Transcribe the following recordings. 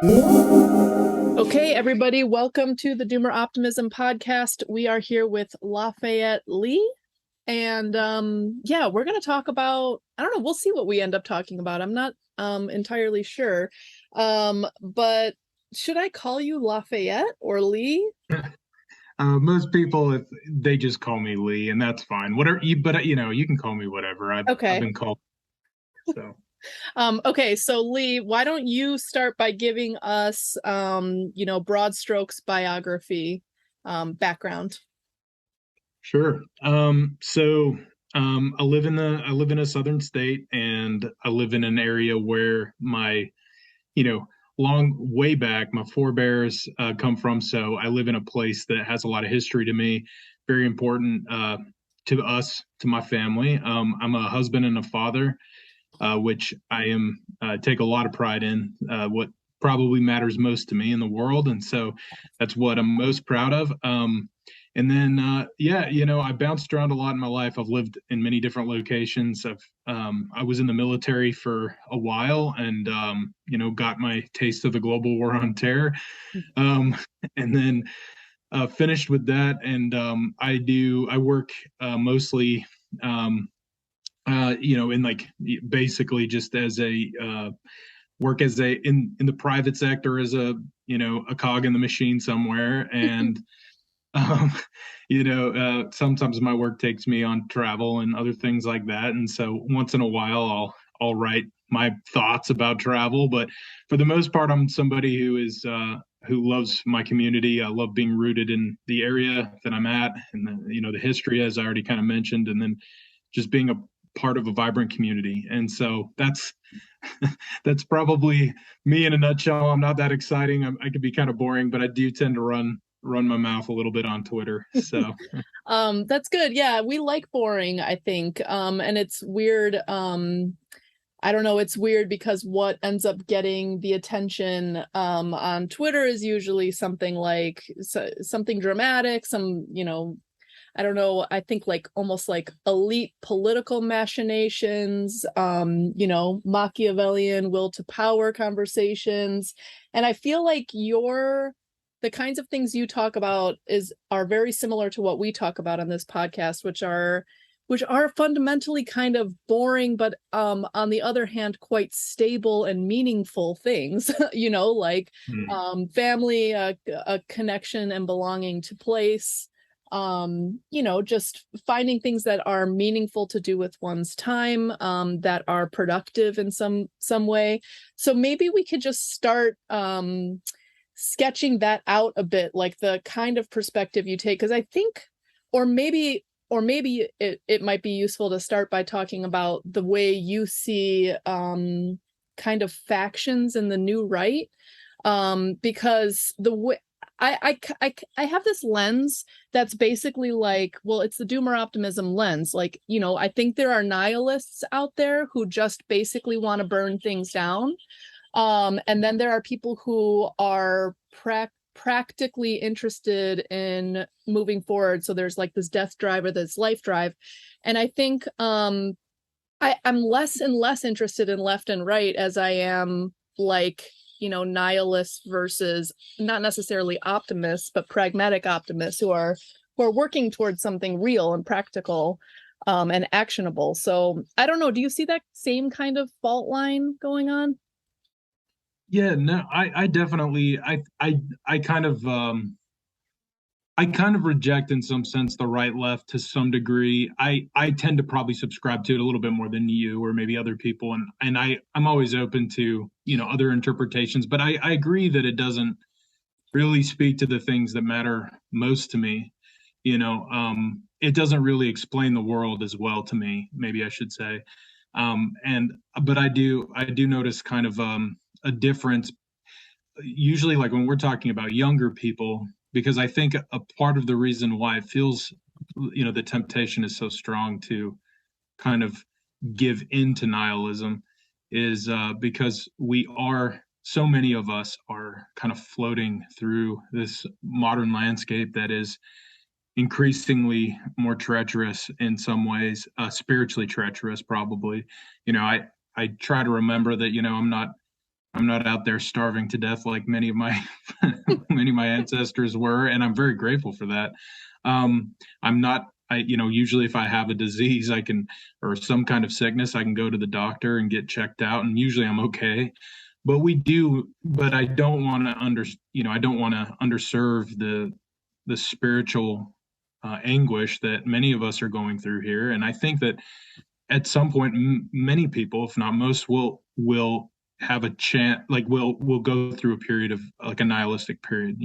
Okay, everybody, welcome to the Doomer Optimism podcast. We are here with Lafayette Lee. And yeah, we're going to talk about, I don't know, we'll see what we end up talking about. I'm not entirely sure. But should I call you Lafayette or Lee? Most people, if they just call me Lee, and that's fine. Whatever you, but you can call me whatever. I've Okay. been called so. Okay, so Lee, why don't you start by giving us broad strokes biography background. Sure. I live in a southern state, and I live in an area where my you know long way back my forebears come from. So I live in a place that has a lot of history to me, very important to us, to my family. I'm a husband and a father, which I am take a lot of pride in. What probably matters most to me in the world, and so that's what I'm most proud of. Yeah, I bounced around a lot in my life. I've lived in many different locations. I was in the military for a while, and got my taste of the global war on terror. Um, and then finished with that, and I work mostly. In like basically just as a work as a in the private sector as a cog in the machine somewhere. And um, sometimes my work takes me on travel and other things like that. And so once in a while, I'll write my thoughts about travel. But for the most part, I'm somebody who loves my community. I love being rooted in the area that I'm at, and the history, as I already kind of mentioned, and then just being a part of a vibrant community. And so that's probably me in a nutshell. I'm not that exciting. I could be kind of boring, but I do tend to run my mouth a little bit on Twitter. So That's good. Yeah, we like boring, I think. And it's weird. I don't know, it's weird because what ends up getting the attention on Twitter is usually something like something dramatic, I don't know, I think like almost like elite political machinations, Machiavellian will to power conversations. And I feel like the kinds of things you talk about are very similar to what we talk about on this podcast, which are fundamentally kind of boring, but on the other hand, quite stable and meaningful things, like mm, family, a connection and belonging to place, just finding things that are meaningful to do with one's time, that are productive in some way. So maybe we could just start sketching that out a bit, like the kind of perspective you take, because I think, or maybe it might be useful to start by talking about the way you see kind of factions in the new right, because the way I have this lens that's basically like, well, it's the doomer optimism lens. Like, I think there are nihilists out there who just basically want to burn things down. And then there are people who are practically interested in moving forward. So there's like this death drive or this life drive. And I think I'm less and less interested in left and right as I am like, nihilists versus not necessarily optimists, but pragmatic optimists who are working towards something real and practical, and actionable. So I don't know. Do you see that same kind of fault line going on? yeah, no, I definitely I kind of reject in some sense the right left to some degree. I tend to probably subscribe to it a little bit more than you or maybe other people, and I'm always open to other interpretations. But I agree that it doesn't really speak to the things that matter most to me. It doesn't really explain the world as well to me, maybe I should say. And but I do notice kind of a difference usually, like when we're talking about younger people, because I think a part of the reason why it feels, the temptation is so strong to kind of give in to nihilism is because so many of us are kind of floating through this modern landscape that is increasingly more treacherous in some ways, spiritually treacherous, probably. I try to remember that, I'm not I'm not out there starving to death like many of my many of my ancestors were, and I'm very grateful for that. I'm not. Usually if I have a disease, I can, or some kind of sickness, I can go to the doctor and get checked out, and usually I'm okay. But I don't want to I don't want to underserve the spiritual anguish that many of us are going through here, and I think that at some point, many people, if not most, will have a chance, like will go through a period of like a nihilistic period.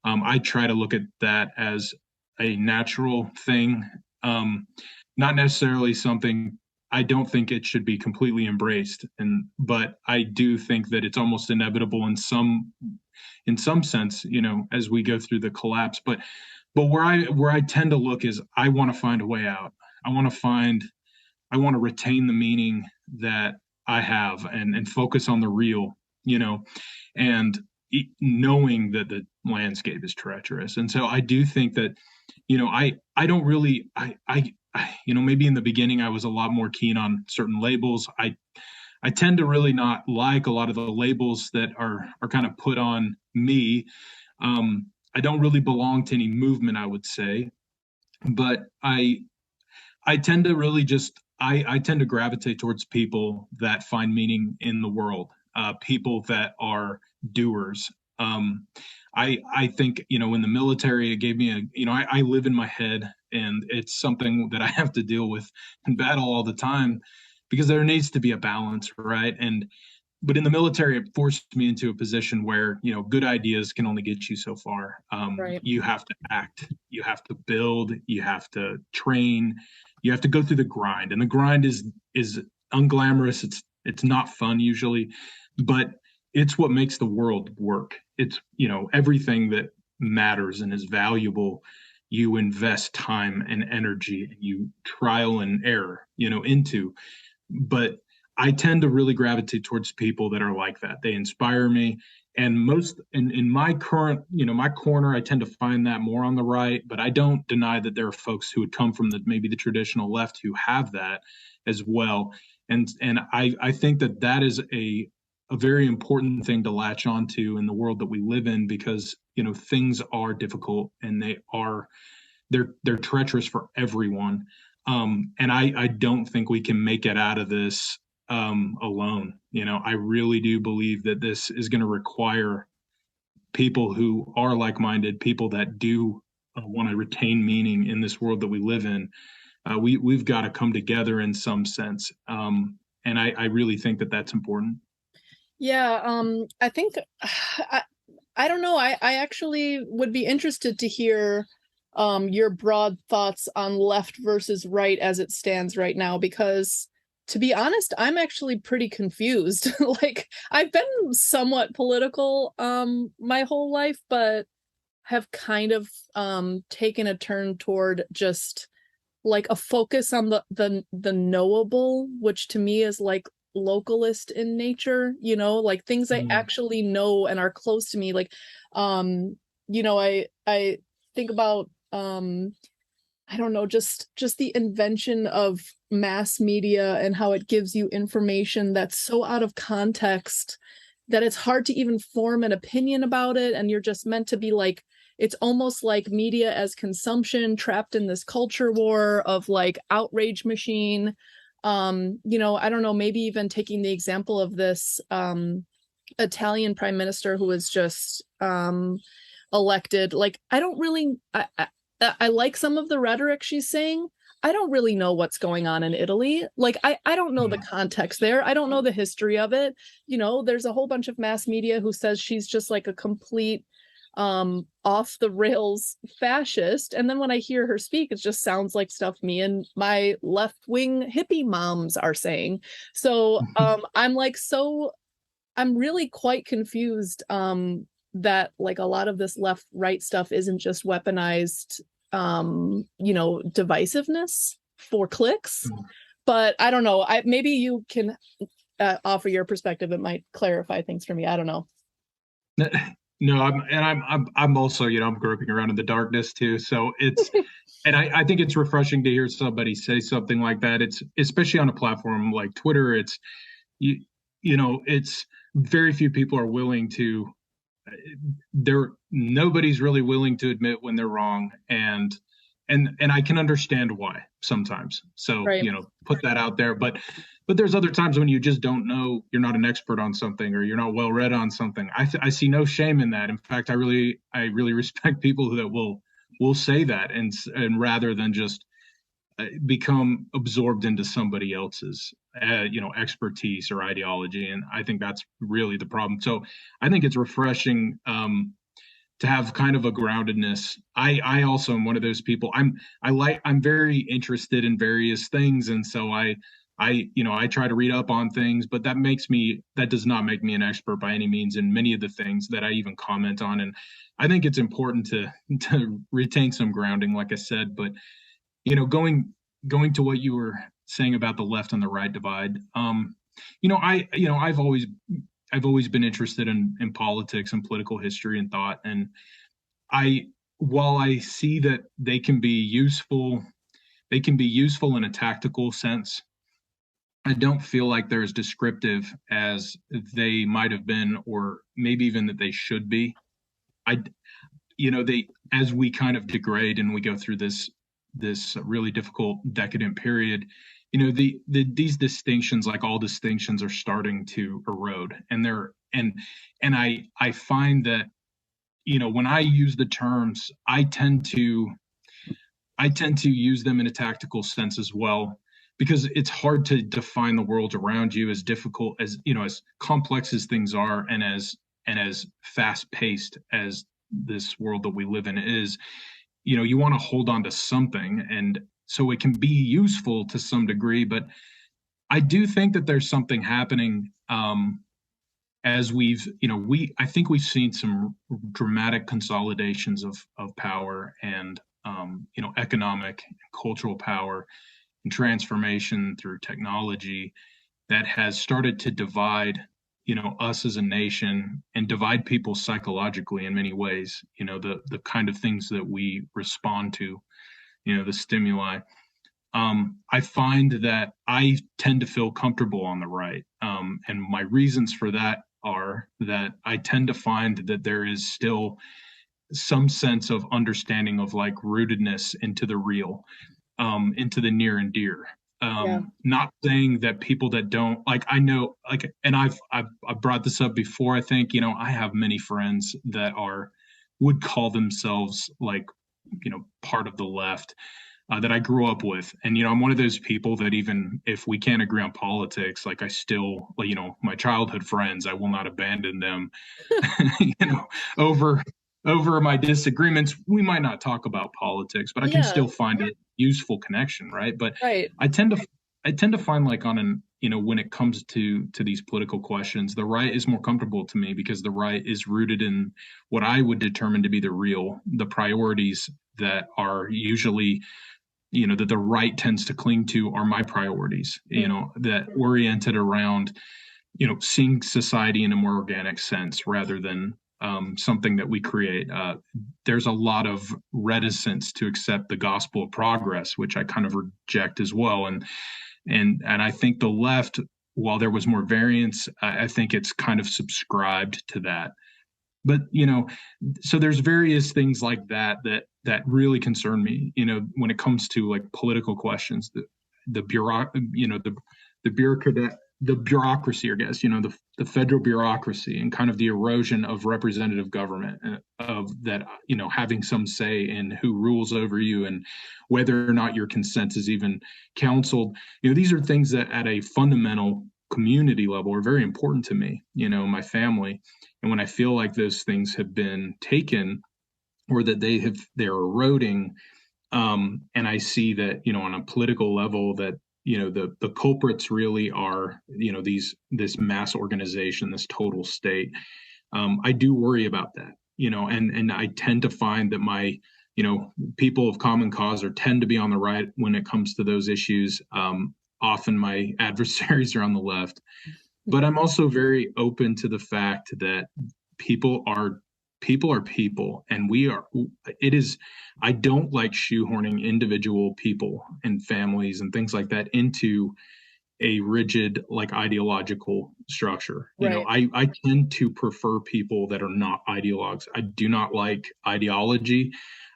I try to look at that as a natural thing, not necessarily something. I don't think it should be completely embraced, but I do think that it's almost inevitable in some sense, as we go through the collapse. But where I tend to look is I want to find a way out. I want to find I want to retain the meaning that I have and focus on the real, and knowing that the landscape is treacherous. And so I do think that, I don't really, maybe in the beginning I was a lot more keen on certain labels. I tend to really not like a lot of the labels that are kind of put on me. I don't really belong to any movement, I would say, but I tend to really just I tend to gravitate towards people that find meaning in the world, people that are doers. I think in the military it gave me I live in my head, and it's something that I have to deal with and battle all the time because there needs to be a balance, right? But in the military, it forced me into a position where good ideas can only get you so far. Right. You have to act, you have to build, you have to train, you have to go through the grind, and the grind is unglamorous. It's not fun usually, but it's what makes the world work. It's everything that matters and is valuable. You invest time and energy, and you trial and error, into. But I tend to really gravitate towards people that are like that. They inspire me. And most in my current, my corner, I tend to find that more on the right, but I don't deny that there are folks who would come from maybe the traditional left who have that as well. And I think that is a very important thing to latch onto in the world that we live in, because things are difficult, and they're treacherous for everyone. And I don't think we can make it out of this alone. I really do believe that this is going to require people who are like-minded, people that do want to retain meaning in this world that we live in. We've got to come together in some sense, and I really think that that's important. Yeah, I think I don't know. I actually would be interested to hear your broad thoughts on left versus right as it stands right now, because to be honest, I'm actually pretty confused. Like, I've been somewhat political my whole life, but have kind of taken a turn toward just like a focus on the knowable, which to me is like localist in nature, like things I actually know and are close to me. Like I think about I don't know, just the invention of mass media and how it gives you information that's so out of context that it's hard to even form an opinion about it, and you're just meant to be like, it's almost like media as consumption, trapped in this culture war of like outrage machine. I don't know, maybe even taking the example of this Italian prime minister who was just elected. Like, I don't really I like some of the rhetoric she's saying. I don't really know what's going on in Italy. Like, I don't know the context there. I don't know the history of it. There's a whole bunch of mass media who says she's just like a complete off the rails fascist. And then when I hear her speak, it just sounds like stuff me and my left wing hippie moms are saying. So I'm really quite confused that like a lot of this left right stuff isn't just weaponized divisiveness for clicks. But I don't know, maybe you can offer your perspective. It might clarify things for me. I don't know. No, I'm also, I'm groping around in the darkness too. So it's, and I think it's refreshing to hear somebody say something like that. It's especially on a platform like Twitter. It's it's very few people are willing to, nobody's really willing to admit when they're wrong, and I can understand why sometimes. So, Right. put that out there. But there's other times when you just don't know, you're not an expert on something, or you're not well read on something. I see no shame in that. In fact, I really respect people that will say that, and rather than just become absorbed into somebody else's expertise or ideology. And I think that's really the problem. So I think it's refreshing to have kind of a groundedness. I also am one of those people. I'm very interested in various things, and so I try to read up on things, but that does not make me an expert by any means in many of the things that I even comment on. And I think it's important to retain some grounding, like I said. But going to what you were saying about the left and the right divide, I've always been interested in politics and political history and thought. And I while I see that they can be useful in a tactical sense, I don't feel like they're as descriptive as they might have been, or maybe even that they should be. I they As we kind of degrade and we go through this really difficult decadent period, these distinctions, like all distinctions, are starting to erode. And I find that, when I use the terms, I tend to use them in a tactical sense as well, because it's hard to define the world around you, as difficult as, as complex as things are, and as fast paced as this world that we live in is. You want to hold on to something, and so it can be useful to some degree. But I do think that there's something happening, as I think we've seen some dramatic consolidations of power, and economic and cultural power, and transformation through technology, that has started to divide, us as a nation, and divide people psychologically in many ways. The kind of things that we respond to, the stimuli. I find that I tend to feel comfortable on the right, and my reasons for that are that I tend to find that there is still some sense of understanding of, like, rootedness into the real, into the near and dear. Yeah. Not saying that people that don't, like, I know, like, and I've brought this up before. I think, I have many friends that would call themselves, like, part of the left, that I grew up with. And, I'm one of those people that, even if we can't agree on politics, like, I still, like, my childhood friends, I will not abandon them, you know, over my disagreements. We might not talk about politics, but I can Yeah. still find a useful connection, right? But Right. I tend to find, like, when it comes to these political questions, the right is more comfortable to me, because the right is rooted in what I would determine to be the priorities that are usually, that the right tends to cling to, are my priorities, that oriented around, seeing society in a more organic sense, rather than something that we create. There's a lot of reticence to accept the gospel of progress, which I kind of reject as well. And I think the left, while there was more variance, I think it's kind of subscribed to that. But, so there's various things like that really concern me, when it comes to, like, political questions, the bureaucrat the bureaucracy, I guess, the federal bureaucracy, and kind of the erosion of representative government, of that, having some say in who rules over you, and whether or not your consent is even counseled. These are things that, at a fundamental community level, are very important to me, my family. And when I feel like those things have been taken, or that they're eroding, and I see that, on a political level, that, the culprits really are, this mass organization, this total state. I do worry about that, and I tend to find that my, people of common cause tend to be on the right when it comes to those issues. Often my adversaries are on the left, but I'm also very open to the fact that people are people, and I don't like shoehorning individual people and families and things like that a rigid like ideological structure. Right. I tend to prefer people that are not ideologues. I do not like ideology.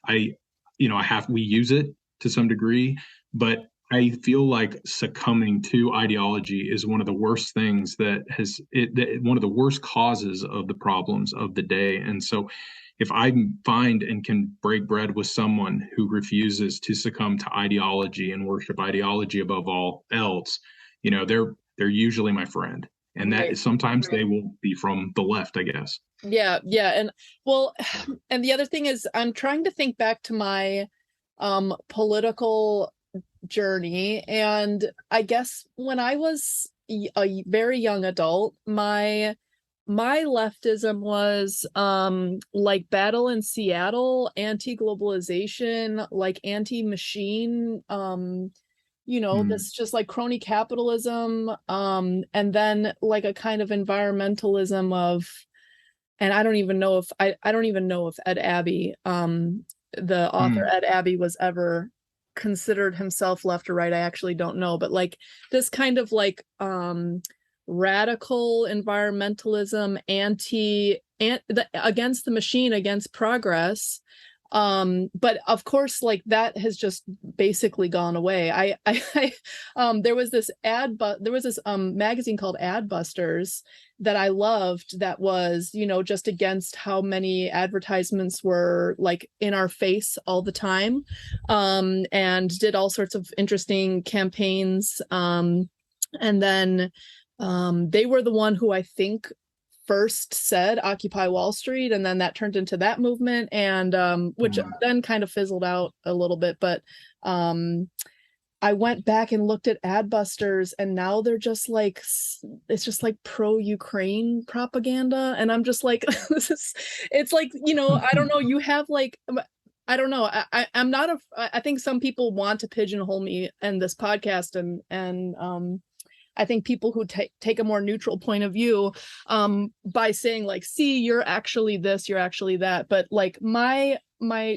I I have we use it to some degree, but I feel like succumbing to ideology is one of the worst things one of the worst causes of the problems of the day. And so if I find and can break bread with someone who refuses to succumb to ideology and worship ideology above all else, they're usually my friend. And that Right. is sometimes they will be from the left, I guess. Yeah, yeah. And well, and the other thing is I'm trying to think back to my political journey, and I guess when I was a very young adult, my leftism was like Battle in Seattle, anti-globalization, like anti-machine, this just like crony capitalism, and then like a kind of environmentalism of, and I don't even know if Ed Abbey, the author Mm. Ed Abbey, was ever considered himself left or right. I actually don't know, but like this kind of like radical environmentalism, against the machine, against progress. But of course, like that has just basically gone away. There was this magazine called Adbusters that I loved, that was, just against how many advertisements were like in our face all the time, and did all sorts of interesting campaigns. And then they were the one who I think first said Occupy Wall Street, and then that turned into that movement, and which then kind of fizzled out a little bit. But I went back and looked at Adbusters, and now they're just like, it's just like pro-Ukraine propaganda, and I'm just like, it's like, I don't know, you have like, I don't know, I'm not I think some people want to pigeonhole me in this podcast, and I think people who take a more neutral point of view, by saying like, see, you're actually this, you're actually that. But like my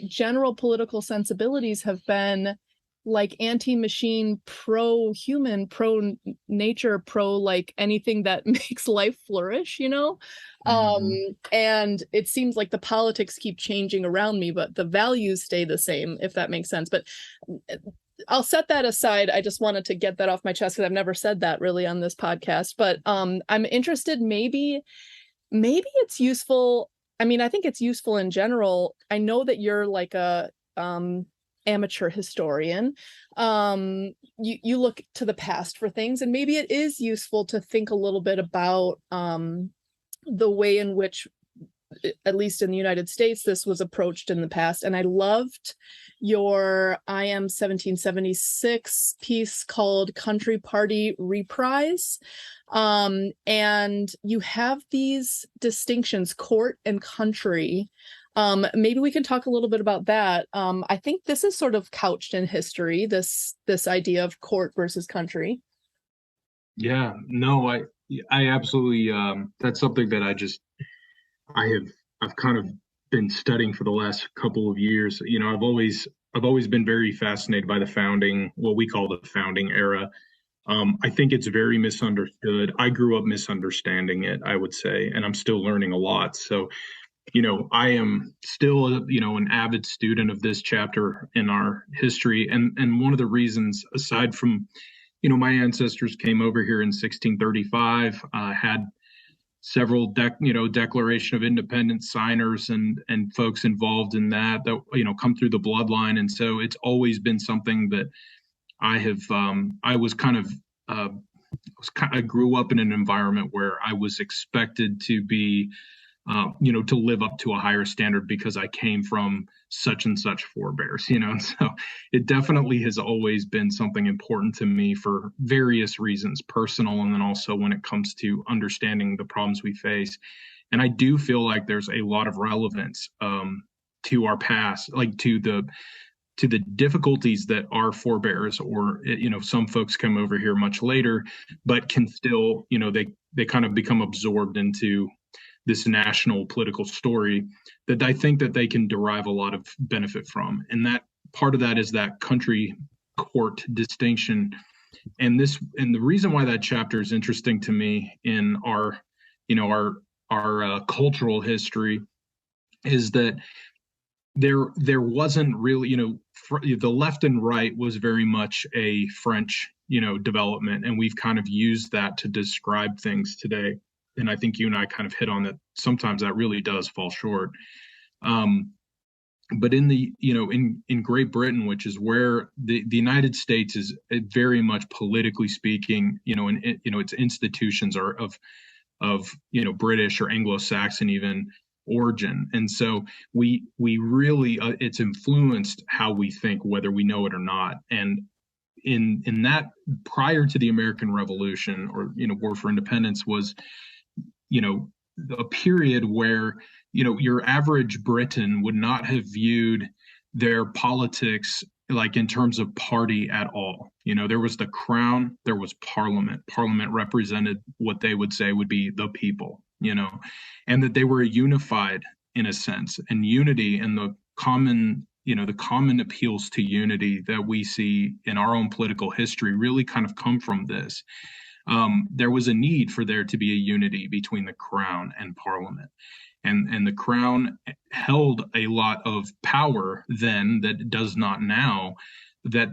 general political sensibilities have been like anti-machine, pro-human, pro-nature, pro like anything that makes life flourish, and it seems like the politics keep changing around me, but the values stay the same, if that makes sense. But I'll set that aside. I just wanted to get that off my chest because I've never said that really on this podcast. But I'm interested, maybe it's useful. I mean, I think it's useful in general. I know that you're like a amateur historian. You look to the past for things, and maybe it is useful to think a little bit about the way in which, at least in the United States, this was approached in the past. And I loved your I Am 1776 piece called Country Party Reprise. And you have these distinctions, court and country. Maybe we can talk a little bit about that. I think this is sort of couched in history, this idea of court versus country. Yeah, no, I absolutely, that's something that I've kind of been studying for the last couple of years. I've always been very fascinated by the founding, what we call the founding era. I think it's very misunderstood. I grew up misunderstanding it, I would say, and I'm still learning a lot. So, I am still, an avid student of this chapter in our history. And one of the reasons, aside from, my ancestors came over here in 1635, had several Declaration of Independence signers and folks involved in that come through the bloodline. And so it's always been something that I grew up in an environment where I was expected to be to live up to a higher standard because I came from such and such forebears, and so it definitely has always been something important to me for various reasons, personal, and then also when it comes to understanding the problems we face. And I do feel like there's a lot of relevance to our past, like to the difficulties that our forebears, or some folks come over here much later, but can still, they kind of become absorbed into this national political story that I think that they can derive a lot of benefit from. And that part of that is that country court distinction. And the reason why that chapter is interesting to me in our, cultural history is that there wasn't really, the left and right was very much a French, development, and we've kind of used that to describe things today. And I think you and I kind of hit on that. Sometimes that really does fall short. Um, but in the in Great Britain, which is where the United States is very much politically speaking, and its institutions are of British or Anglo-Saxon even origin, and so we really it's influenced how we think, whether we know it or not. And in that, prior to the American Revolution, or War for Independence, was you know a period where your average Briton would not have viewed their politics like in terms of party at all. There was the crown, there was parliament. Parliament represented what they would say would be the people, and that they were unified in a sense. And unity, and the common appeals to unity that we see in our own political history really kind of come from this. There was a need for there to be a unity between the crown and parliament. And the crown held a lot of power then that it does not now, that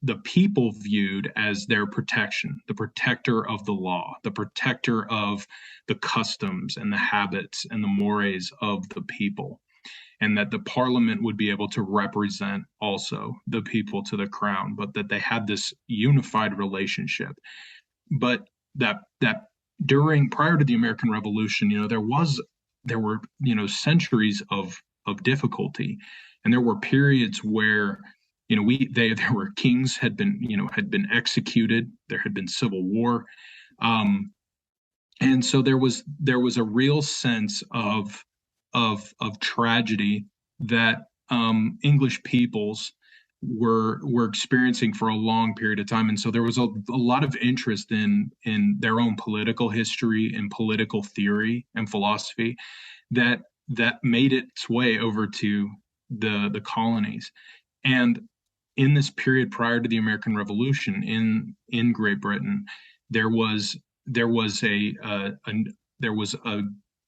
the people viewed as their protection, the protector of the law, the protector of the customs and the habits and the mores of the people, and that the parliament would be able to represent also the people to the crown, but that they had this unified relationship. But that prior to the American Revolution, there were centuries of difficulty, and there were periods where there were kings had been executed, there had been civil war, and so there was a real sense of tragedy that English peoples were experiencing for a long period of time. And so there was a lot of interest in their own political history and political theory and philosophy that made its way over to the colonies. And in this period prior to the American Revolution in Great Britain, there was a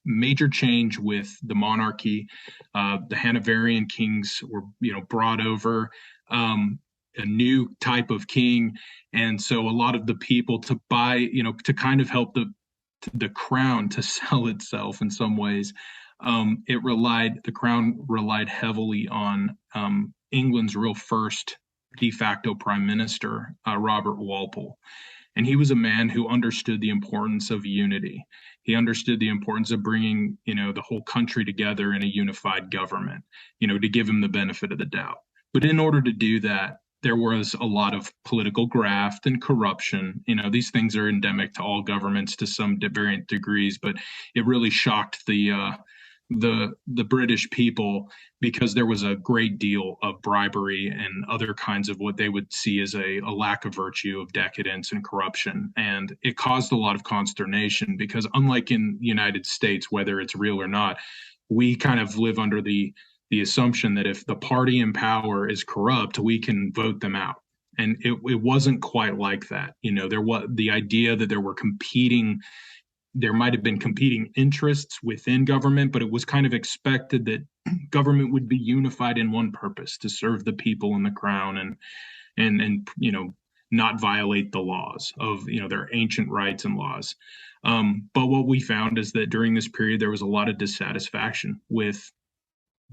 major change with the monarchy. The Hanoverian kings were brought over, a new type of king, and so a lot of the people, to buy, to kind of help the crown to sell itself in some ways, the crown relied heavily on England's real first de facto prime minister, Robert Walpole. And he was a man who understood the importance of unity. He understood the importance of bringing, the whole country together in a unified government, to give him the benefit of the doubt. But in order to do that, there was a lot of political graft and corruption. These things are endemic to all governments to some varying degrees, but it really shocked the British people, because there was a great deal of bribery and other kinds of what they would see as a lack of virtue, of decadence and corruption. And it caused a lot of consternation, because unlike in the United States, whether it's real or not, we kind of live under the assumption that if the party in power is corrupt, we can vote them out. And it wasn't quite like that. There was the idea that there might have been competing interests within government, but it was kind of expected that government would be unified in one purpose: to serve the people and the crown, and not violate the laws of their ancient rights and laws. But what we found is that during this period there was a lot of dissatisfaction with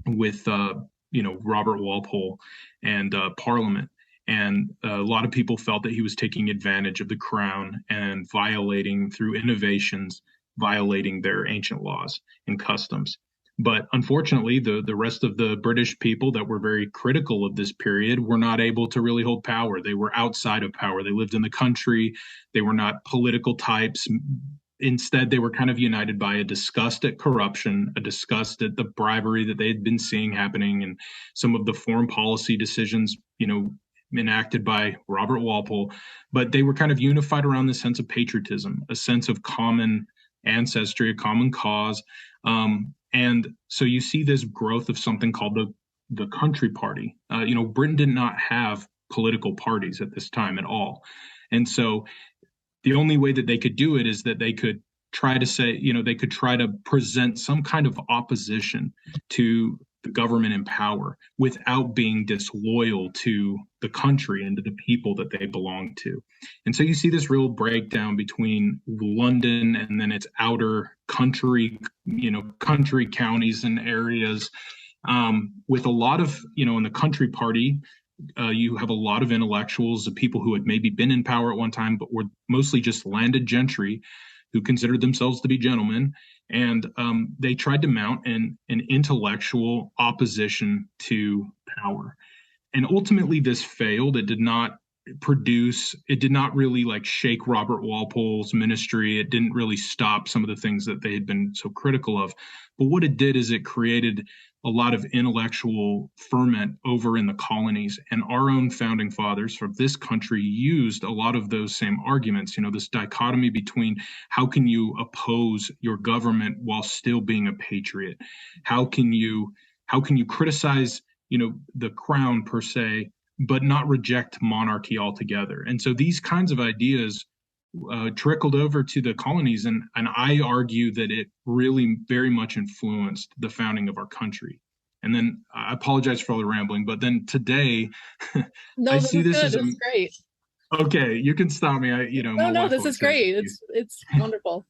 Robert Walpole and Parliament. And a lot of people felt that he was taking advantage of the crown and through innovations, violating their ancient laws and customs. But unfortunately, the rest of the British people that were very critical of this period were not able to really hold power. They were outside of power. They lived in the country. They were not political types. Instead, they were kind of united by a disgust at corruption, a disgust at the bribery that they had been seeing happening, and some of the foreign policy decisions, enacted by Robert Walpole. But they were kind of unified around this sense of patriotism, a sense of common ancestry, a common cause. And so you see this growth of something called the Country Party. Britain did not have political parties at this time at all. And so the only way that they could do it is that they could try to say, they could try to present some kind of opposition to the government in power without being disloyal to the country and to the people that they belong to. And so you see this real breakdown between London and then its outer country, country counties and areas, with a lot of, in the country party, you have a lot of intellectuals, of people who had maybe been in power at one time, but were mostly just landed gentry who considered themselves to be gentlemen. And they tried to mount an intellectual opposition to power. And ultimately, this failed. It did not really like shake Robert Walpole's ministry. It didn't really stop some of the things that they had been so critical of. But what it did is it created a lot of intellectual ferment over in the colonies, and our own founding fathers from this country used a lot of those same arguments, this dichotomy between how can you oppose your government while still being a patriot? How can you criticize, the crown per se, but not reject monarchy altogether? And so these kinds of ideas trickled over to the colonies, and I argue that it really very much influenced the founding of our country. And then I apologize for all the rambling, but then today, No, I this see is this good. as This is great. Okay, you can stop me. No, this is great. It's wonderful.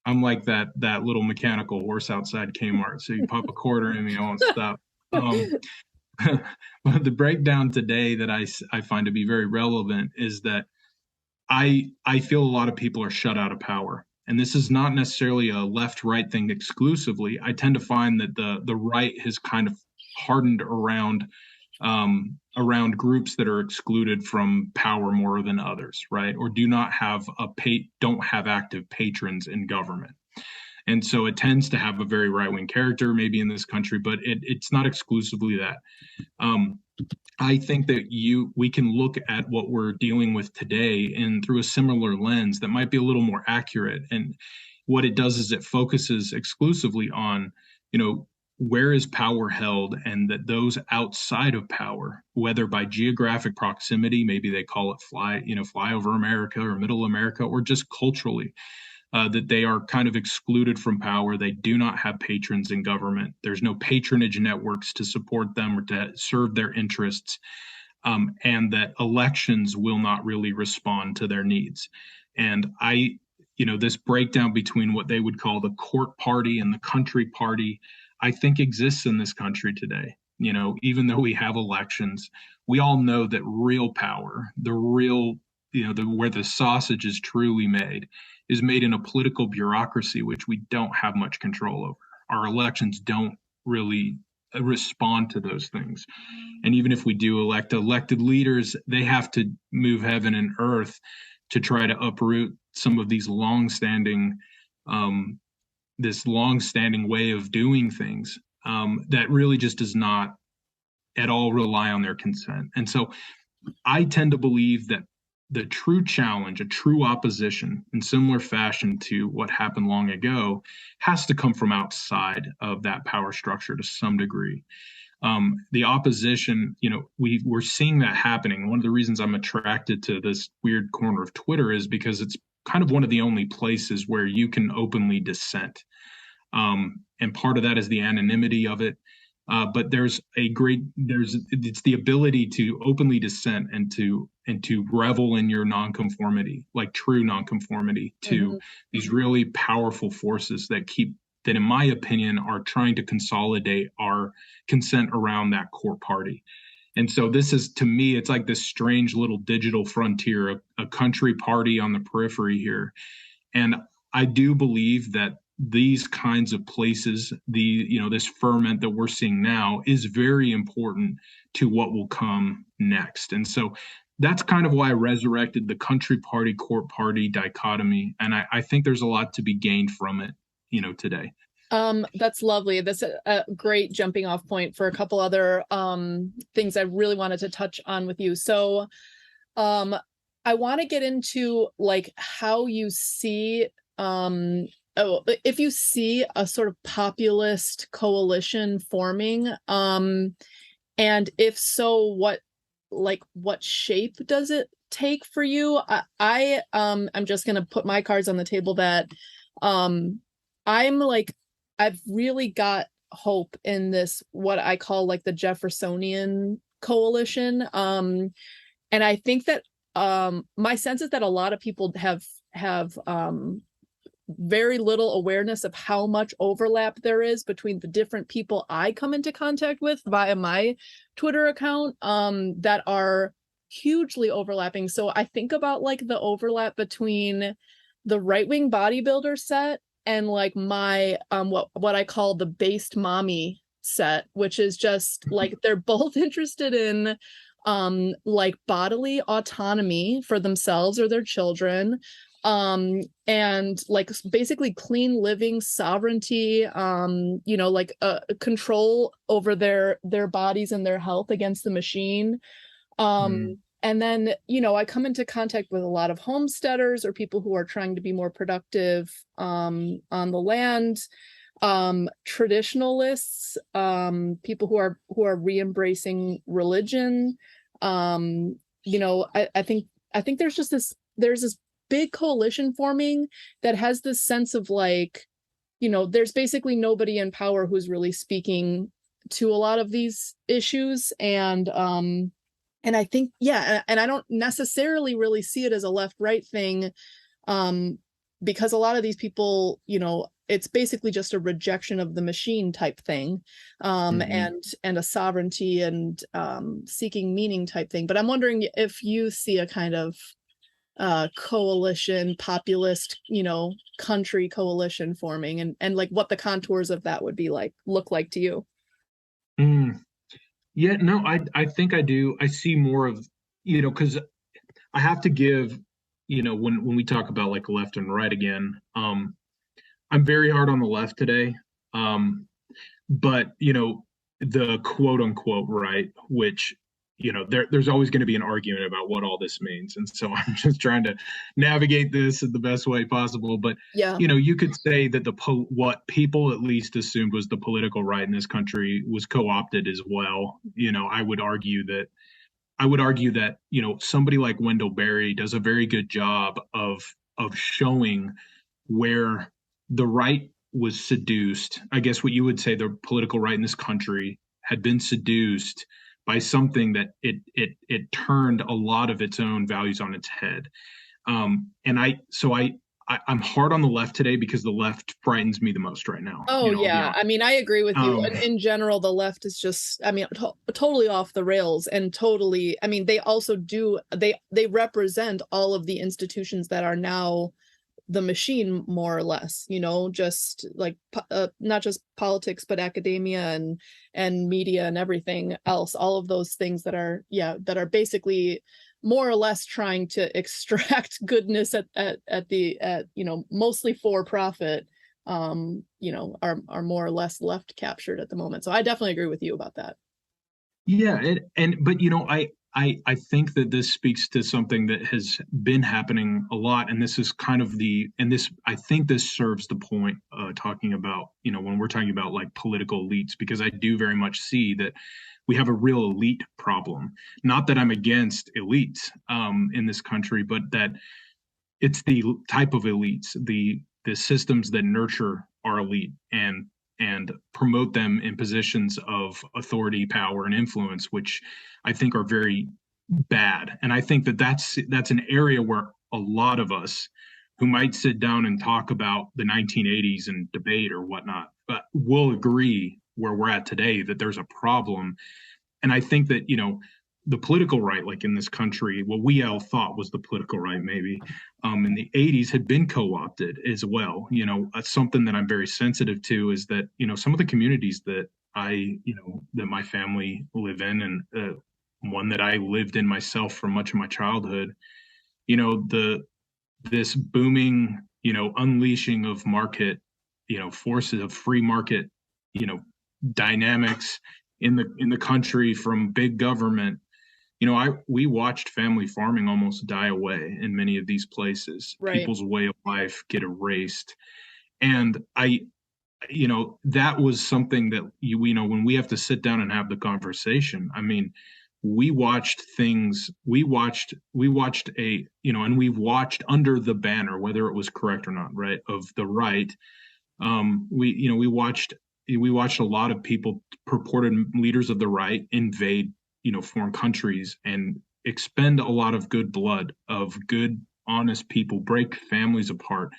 I'm like that little mechanical horse outside Kmart. So you pop a quarter in me, I won't stop. But the breakdown today that I find to be very relevant is that I feel a lot of people are shut out of power. And this is not necessarily a left-right thing exclusively. I tend to find that the right has kind of hardened around groups that are excluded from power more than others, right? Or don't have active patrons in government. And so it tends to have a very right-wing character, maybe in this country, but it's not exclusively that. I think that we can look at what we're dealing with today and through a similar lens that might be a little more accurate. And what it does is it focuses exclusively on, where is power held, and that those outside of power, whether by geographic proximity, maybe they call it fly over America or middle America, or just culturally, that they are kind of excluded from power. They do not have patrons in government. There's no patronage networks to support them or to serve their interests, and that elections will not really respond to their needs. And this breakdown between what they would call the court party and the country party, I think exists in this country today. Even though we have elections, we all know that real power, the real, where the sausage is truly made, is made in a political bureaucracy, which we don't have much control over. Our elections don't really respond to those things. And even if we do elect elected leaders, they have to move heaven and earth to try to uproot some of these this long-standing way of doing things, that really just does not at all rely on their consent. And so I tend to believe that the true challenge, a true opposition, in similar fashion to what happened long ago, has to come from outside of that power structure to some degree. The opposition, we're seeing that happening. One of the reasons I'm attracted to this weird corner of Twitter is because it's kind of one of the only places where you can openly dissent. And part of that is the anonymity of it. But it's the ability to openly dissent and to revel in your nonconformity, like true nonconformity to these really powerful forces that in my opinion, are trying to consolidate our consent around that core party. And so this is, to me, it's like this strange little digital frontier, a country party on the periphery here. And I do believe that these kinds of places, this ferment that we're seeing now, is very important to what will come next. And so that's kind of why I resurrected the country party, court party dichotomy. And I think there's a lot to be gained from it, today. That's lovely. That's a great jumping off point for a couple other things I really wanted to touch on with you. So I want to get into like how you see if you see a sort of populist coalition forming, and if so, what shape does it take for you. I'm just gonna put my cards on the table that I'm like, I've really got hope in this, what I call like the Jeffersonian coalition. And I think that my sense is that a lot of people have very little awareness of how much overlap there is between the different people I come into contact with via my Twitter account, that are hugely overlapping. So I think about like the overlap between the right-wing bodybuilder set and like my what I call the based mommy set, which is just like they're both interested in like bodily autonomy for themselves or their children, and like basically clean living, sovereignty, you know, like control over their bodies and their health against the machine. And then, you know, I come into contact with a lot of homesteaders or people who are trying to be more productive on the land, traditionalists, people who are re-embracing religion. You know, I think there's just there's this big coalition forming that has this sense of like, you know, there's basically nobody in power who's really speaking to a lot of these issues. And I think, yeah, and I don't necessarily really see it as a left-right thing, because a lot of these people, you know, it's basically just a rejection of the machine type thing, and a sovereignty and seeking meaning type thing. But I'm wondering if you see a kind of coalition, populist, you know, country coalition forming, and like what the contours of that would be like, look like to you. Yeah, no, I think I do. I see more of, because I have to give, when we talk about like left and right again, I'm very hard on the left today. But the quote unquote right, which there's always going to be an argument about what all this means, and so I'm just trying to navigate this in the best way possible. But Yeah. you could say that what people at least assumed was the political right in this country was co-opted as well. I would argue that somebody like Wendell Berry does a very good job of showing where the right was seduced. I guess what you would say the political right in this country had been seduced by something that it turned a lot of its own values on its head. I'm hard on the left today because the left frightens me the most right now. Oh yeah, I mean, I agree with you. In general, the left is just, I mean, totally off the rails, and totally. I mean, they also do they represent all of the institutions that are now the machine, more or less, just like not just politics, but academia and media and everything else, all of those things that are basically more or less trying to extract goodness at mostly for profit, are more or less left captured at the moment. So I definitely agree with you about that. Yeah, but I think that this speaks to something that has been happening a lot, and this is kind of I think this serves the point, talking about, when we're talking about like political elites, because I do very much see that we have a real elite problem. Not that I'm against elites in this country, but that it's the type of elites, the systems that nurture our elite and promote them in positions of authority, power, and influence, which I think are very bad. And I think that that's an area where a lot of us who might sit down and talk about the 1980s and debate or whatnot, but will agree where we're at today that there's a problem. And I think that, the political right, like in this country, what we all thought was the political right, maybe in the 80s had been co-opted as well. Something that I'm very sensitive to is that, some of the communities that that my family live in, and one that I lived in myself for much of my childhood, this booming, unleashing of market, forces of free market, dynamics in the country from big government. We watched family farming almost die away in many of these places. Right. People's way of life get erased. And that was something that when we have to sit down and have the conversation, I mean, we watched things, we watched a, and we've watched under the banner, whether it was correct or not, right, of the right. We watched a lot of people, purported leaders of the right, invade, foreign countries and expend a lot of good blood of good, honest people, break families apart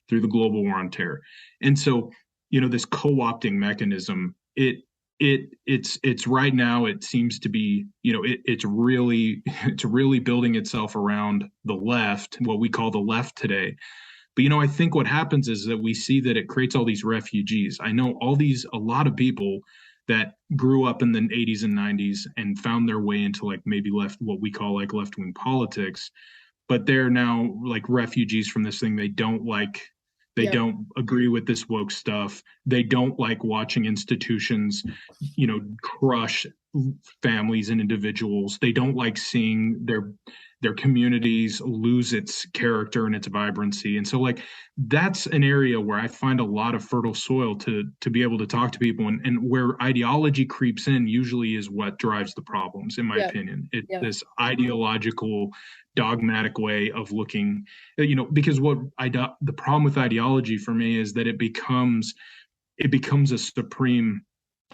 through the global war on terror. And so, this co-opting mechanism, it's right now, it seems to be, it's really it's really building itself around the left, what we call the left today. But I think what happens is that we see that it creates all these refugees. I know a lot of people that grew up in the 80s and 90s and found their way into like maybe what we call like left-wing politics, but they're now like refugees from this thing. They don't like, they Yep. don't agree with this woke stuff. They don't like watching institutions, crush families and individuals. They don't like seeing their communities lose its character and its vibrancy. And so like that's an area where I find a lot of fertile soil to be able to talk to people, and where ideology creeps in usually is what drives the problems, in my Yep. opinion. It's Yep. this ideological, dogmatic way of looking, because the problem with ideology for me is that it becomes a supreme,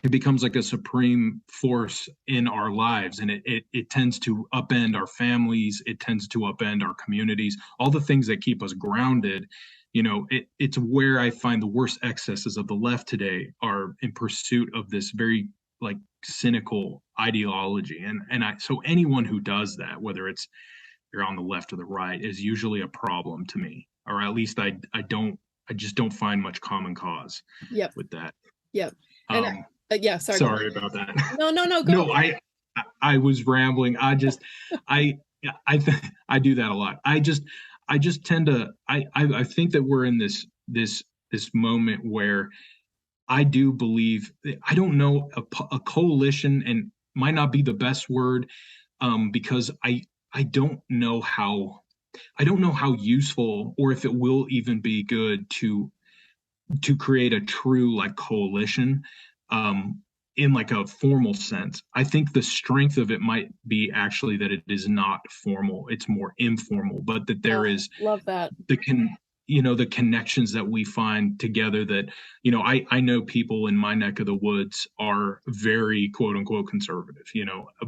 it becomes like a supreme force in our lives, and it tends to upend our families, it tends to upend our communities, all the things that keep us grounded. It's where I find the worst excesses of the left today are in pursuit of this very like cynical ideology. So anyone who does that, whether it's you're on the left or the right, is usually a problem to me, or at least I just don't find much common cause Yep. with that. Yep. And yeah, sorry about that. No, go. No, I was rambling. I do that a lot. I just tend to, I think that we're in this moment where I do believe, I don't know, a coalition, and might not be the best word, because I don't know how useful, or if it will even be good to create a true like coalition, in like a formal sense. I think the strength of it might be actually that it is not formal, it's more informal, but that there is love that the connections that we find together, that I know people in my neck of the woods are very quote unquote conservative,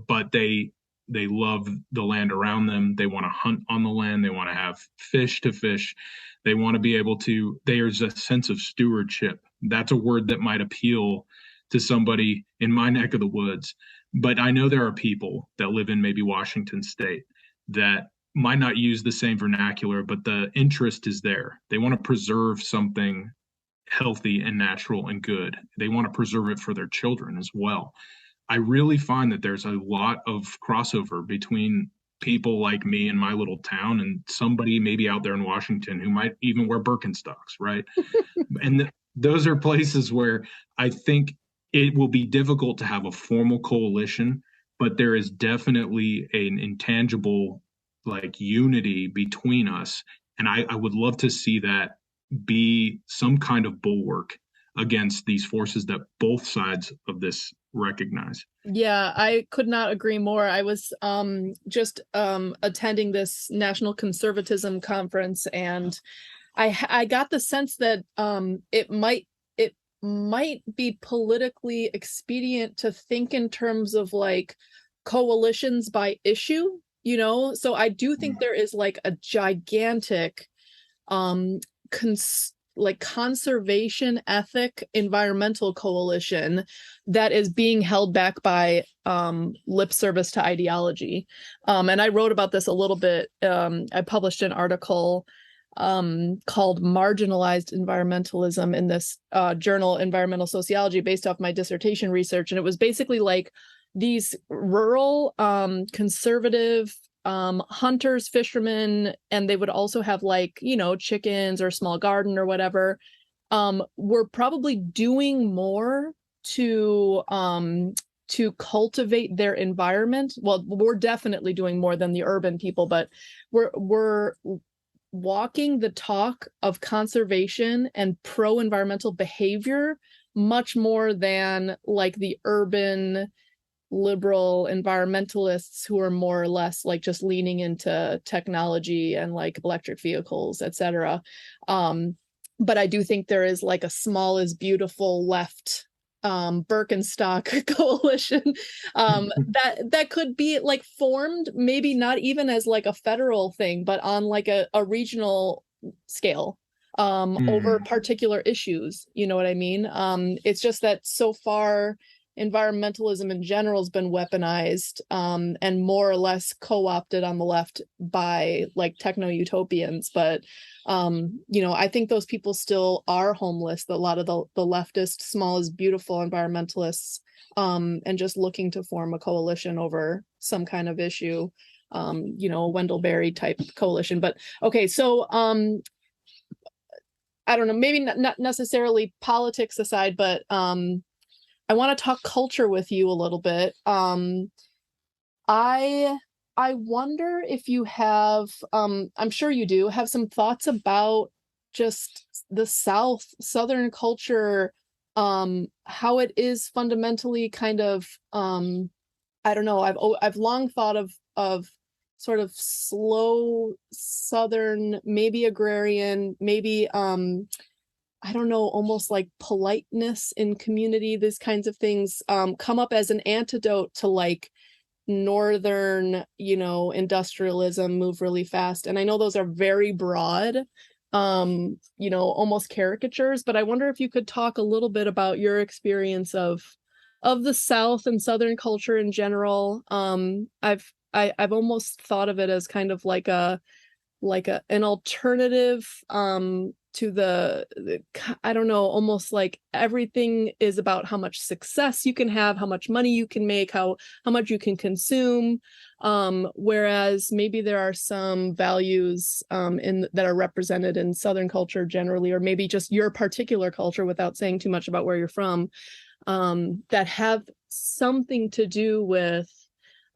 but they love the land around them. They want to hunt on the land. They want to have fish to fish. They want to be able to, there's a sense of stewardship. That's a word that might appeal to somebody in my neck of the woods. But I know there are people that live in maybe Washington State that might not use the same vernacular, but the interest is there. They want to preserve something healthy and natural and good. They want to preserve it for their children as well. I really find that there's a lot of crossover between people like me in my little town and somebody maybe out there in Washington who might even wear Birkenstocks, right? And those are places where I think it will be difficult to have a formal coalition, but there is definitely an intangible like unity between us. And I would love to see that be some kind of bulwark against these forces that both sides of this recognize. Yeah, I could not agree more. I was just attending this National Conservatism conference, and I got the sense that it might be politically expedient to think in terms of like coalitions by issue, so I do think there is like a gigantic conservation ethic environmental coalition that is being held back by lip service to ideology. And I wrote about this a little bit. I published an article called Marginalized Environmentalism in this journal, Environmental Sociology, based off my dissertation research. And it was basically like these rural conservative hunters, fishermen, and they would also have like, chickens or small garden or whatever, were probably doing more to cultivate their environment. Well, we're definitely doing more than the urban people, but we're walking the talk of conservation and pro-environmental behavior much more than like the urban liberal environmentalists who are more or less like just leaning into technology and like electric vehicles, etc. But I do think there is like a small is beautiful left Birkenstock coalition that could be like formed, maybe not even as like a federal thing, but on like a regional scale over particular issues. You know what I mean? It's just that so far environmentalism in general has been weaponized and more or less co-opted on the left by like techno-utopians. But I think those people still are homeless, a lot of the leftist, small is beautiful environmentalists, and just looking to form a coalition over some kind of issue, a Wendell Berry type coalition. But okay, so I don't know, maybe not necessarily politics aside, but I want to talk culture with you a little bit. I wonder if you have, I'm sure you do, have some thoughts about just the Southern culture, how it is fundamentally kind of, I don't know, I've long thought of sort of slow Southern, maybe agrarian, maybe I don't know, almost like politeness in community, these kinds of things come up as an antidote to like Northern, industrialism, move really fast. And I know those are very broad, almost caricatures, but I wonder if you could talk a little bit about your experience of the South and Southern culture in general. I've almost thought of it as kind of like an alternative to the I don't know, almost like everything is about how much success you can have, how much money you can make, how much you can consume, whereas maybe there are some values that are represented in Southern culture generally, or maybe just your particular culture without saying too much about where you're from, that have something to do with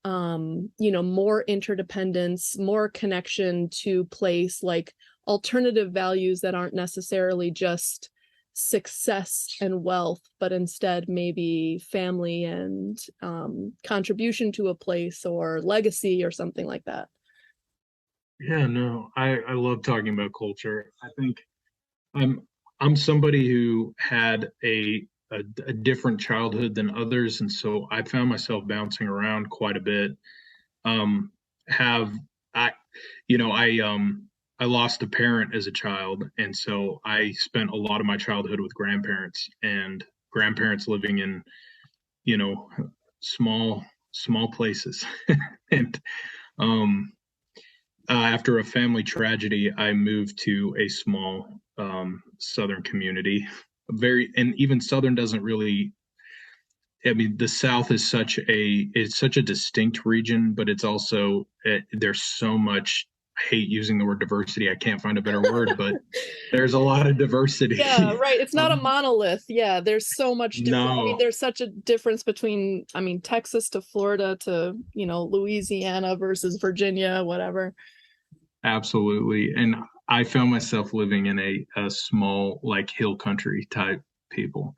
more interdependence, more connection to place, like alternative values that aren't necessarily just success and wealth, but instead maybe family and contribution to a place or legacy or something like that. Yeah, no, I love talking about culture. I think I'm I'm somebody who had a different childhood than others, and so I found myself bouncing around quite a bit. Have I, I lost a parent as a child, and so I spent a lot of my childhood with grandparents, and grandparents living in, you know, small places, and um, after a family tragedy, I moved to a small southern community. And even southern doesn't really. I mean, the South is it's such a distinct region, but it's also there's so much. I hate using the word diversity. I can't find a better word, but there's a lot of diversity. Yeah, right. It's not a monolith. Yeah, there's so much different. I mean, No, there's such a difference between, Texas to Florida to, Louisiana versus Virginia, whatever. absolutely. And I found myself living in a small, like hill country type people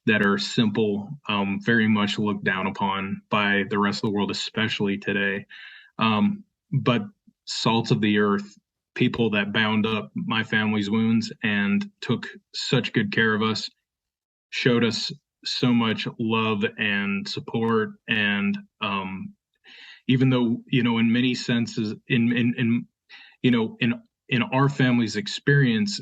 that are simple, very much looked down upon by the rest of the world, especially today. But salt of the earth, people that bound up my family's wounds and took such good care of us, showed us so much love and support. And even though, in many senses, you know, in in our family's experience,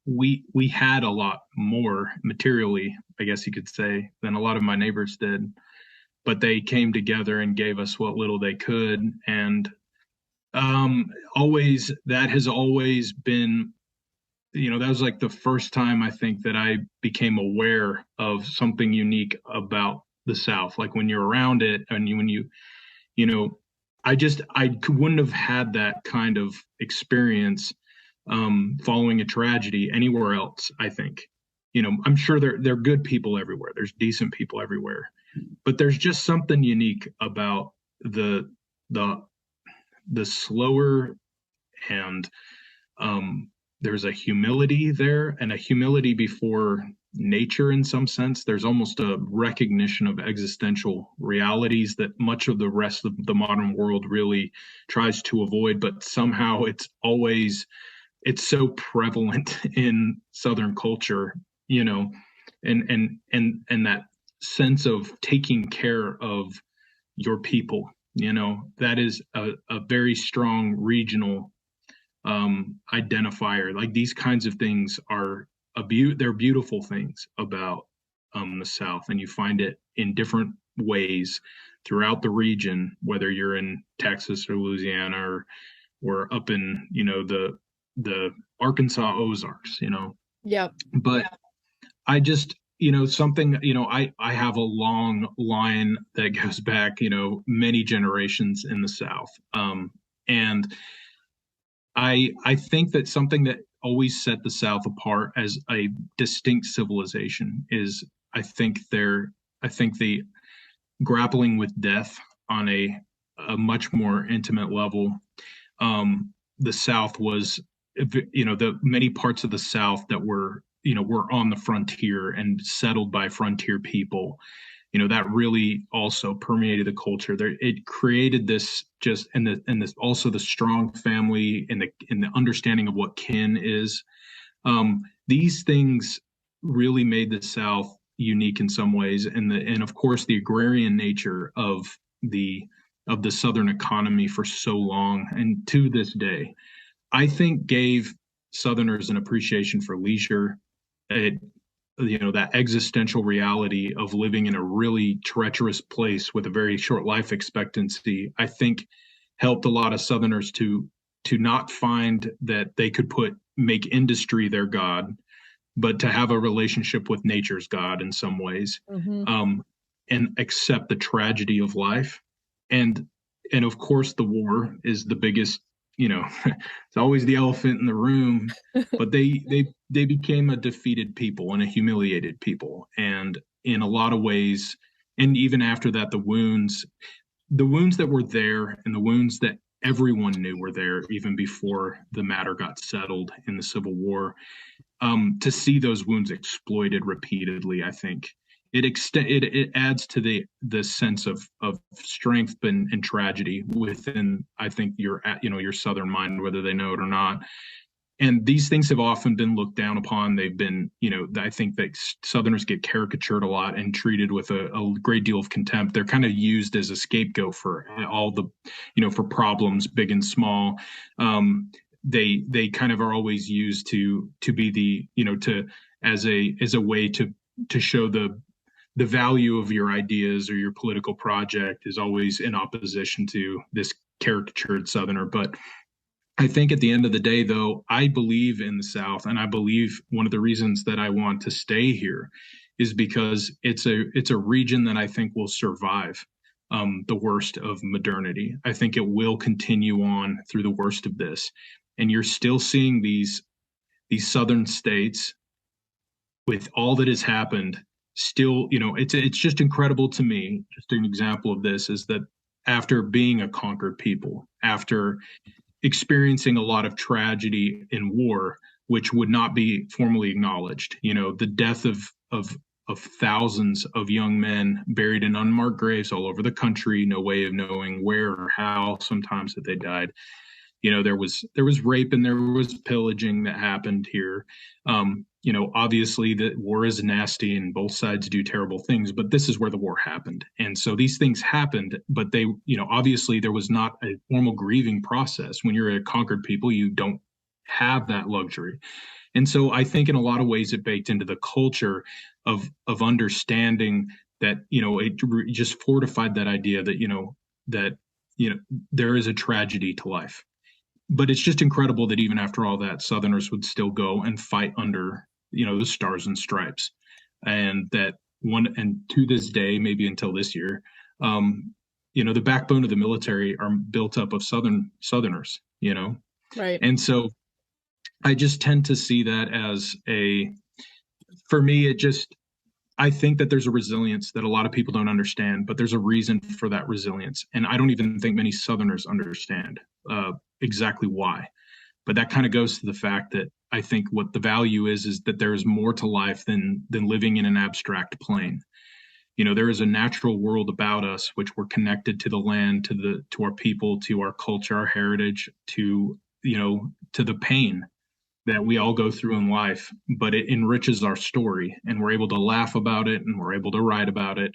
we had a lot more materially, I guess you could say, than a lot of my neighbors did. But they came together and gave us what little they could, and always that has always been, that was like the first time I think that I became aware of something unique about the South. Like when you're around it, and you know, I wouldn't have had that kind of experience following a tragedy anywhere else. I think, I'm sure there are good people everywhere. There's decent people everywhere, but there's just something unique about the the slower, and there's a humility there, and a humility before nature in some sense. There's almost a recognition of existential realities that much of the rest of the modern world really tries to avoid, but somehow it's so prevalent in Southern culture, you know, and that sense of taking care of your people, you know, that is a very strong regional identifier. Like these kinds of things are they're beautiful things about the South, and you find it in different ways throughout the region, whether you're in Texas or Louisiana or up in, you know, the Arkansas Ozarks, you know. Yeah. But I just, you know, something, you know, I have a long line that goes back, you know, many generations in the South. And I think that something that always set the South apart as a distinct civilization is I think the grappling with death on a much more intimate level. The South was, you know, the many parts of the South that were, you know, were on the frontier and settled by frontier people, you know, that really also permeated the culture there. It created this just, and this also the strong family and the understanding of what kin is. These things really made the South unique in some ways, and of course the agrarian nature of the Southern economy for so long and to this day, I think gave Southerners an appreciation for leisure. It, you know, that existential reality of living in a really treacherous place with a very short life expectancy, I think helped a lot of Southerners to not find that they could make industry their god, but to have a relationship with nature's god in some ways, and accept the tragedy of life. And of course the war is the biggest, you know, it's always the elephant in the room, but they became a defeated people and a humiliated people. And in a lot of ways, and even after that, the wounds that were there and the wounds that everyone knew were there even before the matter got settled in the Civil War, to see those wounds exploited repeatedly, I think it adds to the sense of strength and tragedy within, I think, your Southern mind, whether they know it or not. And these things have often been looked down upon. They've been, you know, I think that Southerners get caricatured a lot and treated with a great deal of contempt. They're kind of used as a scapegoat for all the, you know, for problems big and small. They kind of are always used to be the, you know, as a way to show the value of your ideas or your political project is always in opposition to this caricatured Southerner. But I think at the end of the day, though, I believe in the South, and I believe one of the reasons that I want to stay here is because it's a region that I think will survive the worst of modernity. I think it will continue on through the worst of this, and you're still seeing these southern states with all that has happened. Still, you know, it's just incredible to me. Just an example of this is that after being a conquered people, after experiencing a lot of tragedy in war, which would not be formally acknowledged, you know, the death of thousands of young men buried in unmarked graves all over the country, no way of knowing where or how sometimes that they died. You know, there was rape and there was pillaging that happened here. You know, obviously the war is nasty and both sides do terrible things, but this is where the war happened. And so these things happened, but they, you know, obviously there was not a formal grieving process. When you're a conquered people, you don't have that luxury. And so I think in a lot of ways it baked into the culture of understanding that, you know, it just fortified that idea that, you know, there is a tragedy to life. But it's just incredible that even after all that, Southerners would still go and fight under, you know, the stars and stripes. And to this day, maybe until this year, you know, the backbone of the military are built up of Southerners, you know. Right. And so I just tend to see that as for me, I think that there's a resilience that a lot of people don't understand, but there's a reason for that resilience. And I don't even think many Southerners understand exactly why. But that kind of goes to the fact that I think what the value is that there is more to life than living in an abstract plane. There is a natural world about us which we're connected to the land, to our people, to our culture, our heritage, to the pain that we all go through in life, but it enriches our story, and we're able to laugh about it, and we're able to write about it,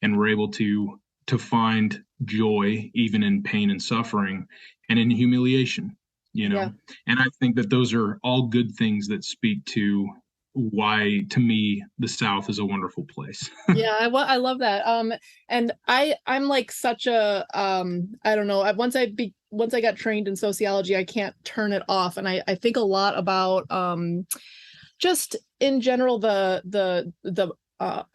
and we're able to find joy even in pain and suffering and in humiliation. Yeah. And I think that those are all good things that speak to why, to me, the South is a wonderful place. Yeah, I love that. And I'm like such a I don't know. Once I got trained in sociology, I can't turn it off, and I think a lot about just in general the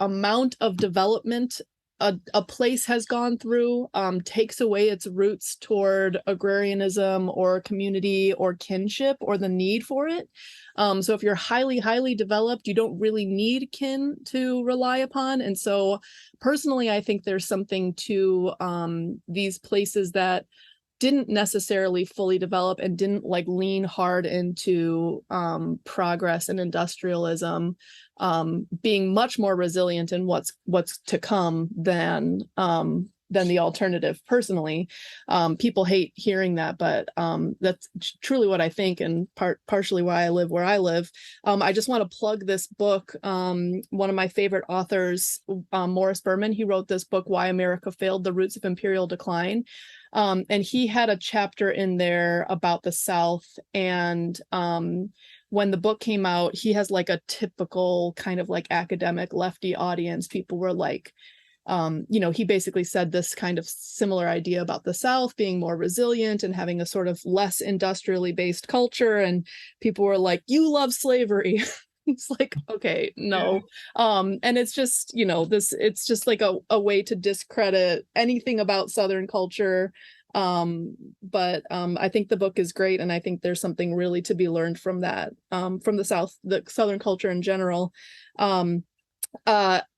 amount of development a place has gone through takes away its roots toward agrarianism or community or kinship or the need for it. So if you're highly developed, you don't really need kin to rely upon. And so personally, I think there's something to these places that didn't necessarily fully develop and didn't like lean hard into progress and industrialism, being much more resilient in what's to come than the alternative. Personally, people hate hearing that, but that's truly what I think, and partially why I live where I live. I just want to plug this book. One of my favorite authors, Morris Berman, he wrote this book, Why America Failed: The Roots of Imperial Decline. And he had a chapter in there about the South. And when the book came out, he has like a typical kind of like academic lefty audience. People were like, he basically said this kind of similar idea about the South being more resilient and having a sort of less industrially based culture. And people were like, you love slavery. It's like, okay, no. And it's just, it's just like a way to discredit anything about Southern culture. But I think the book is great. And I think there's something really to be learned from that, from the South, the Southern culture in general. I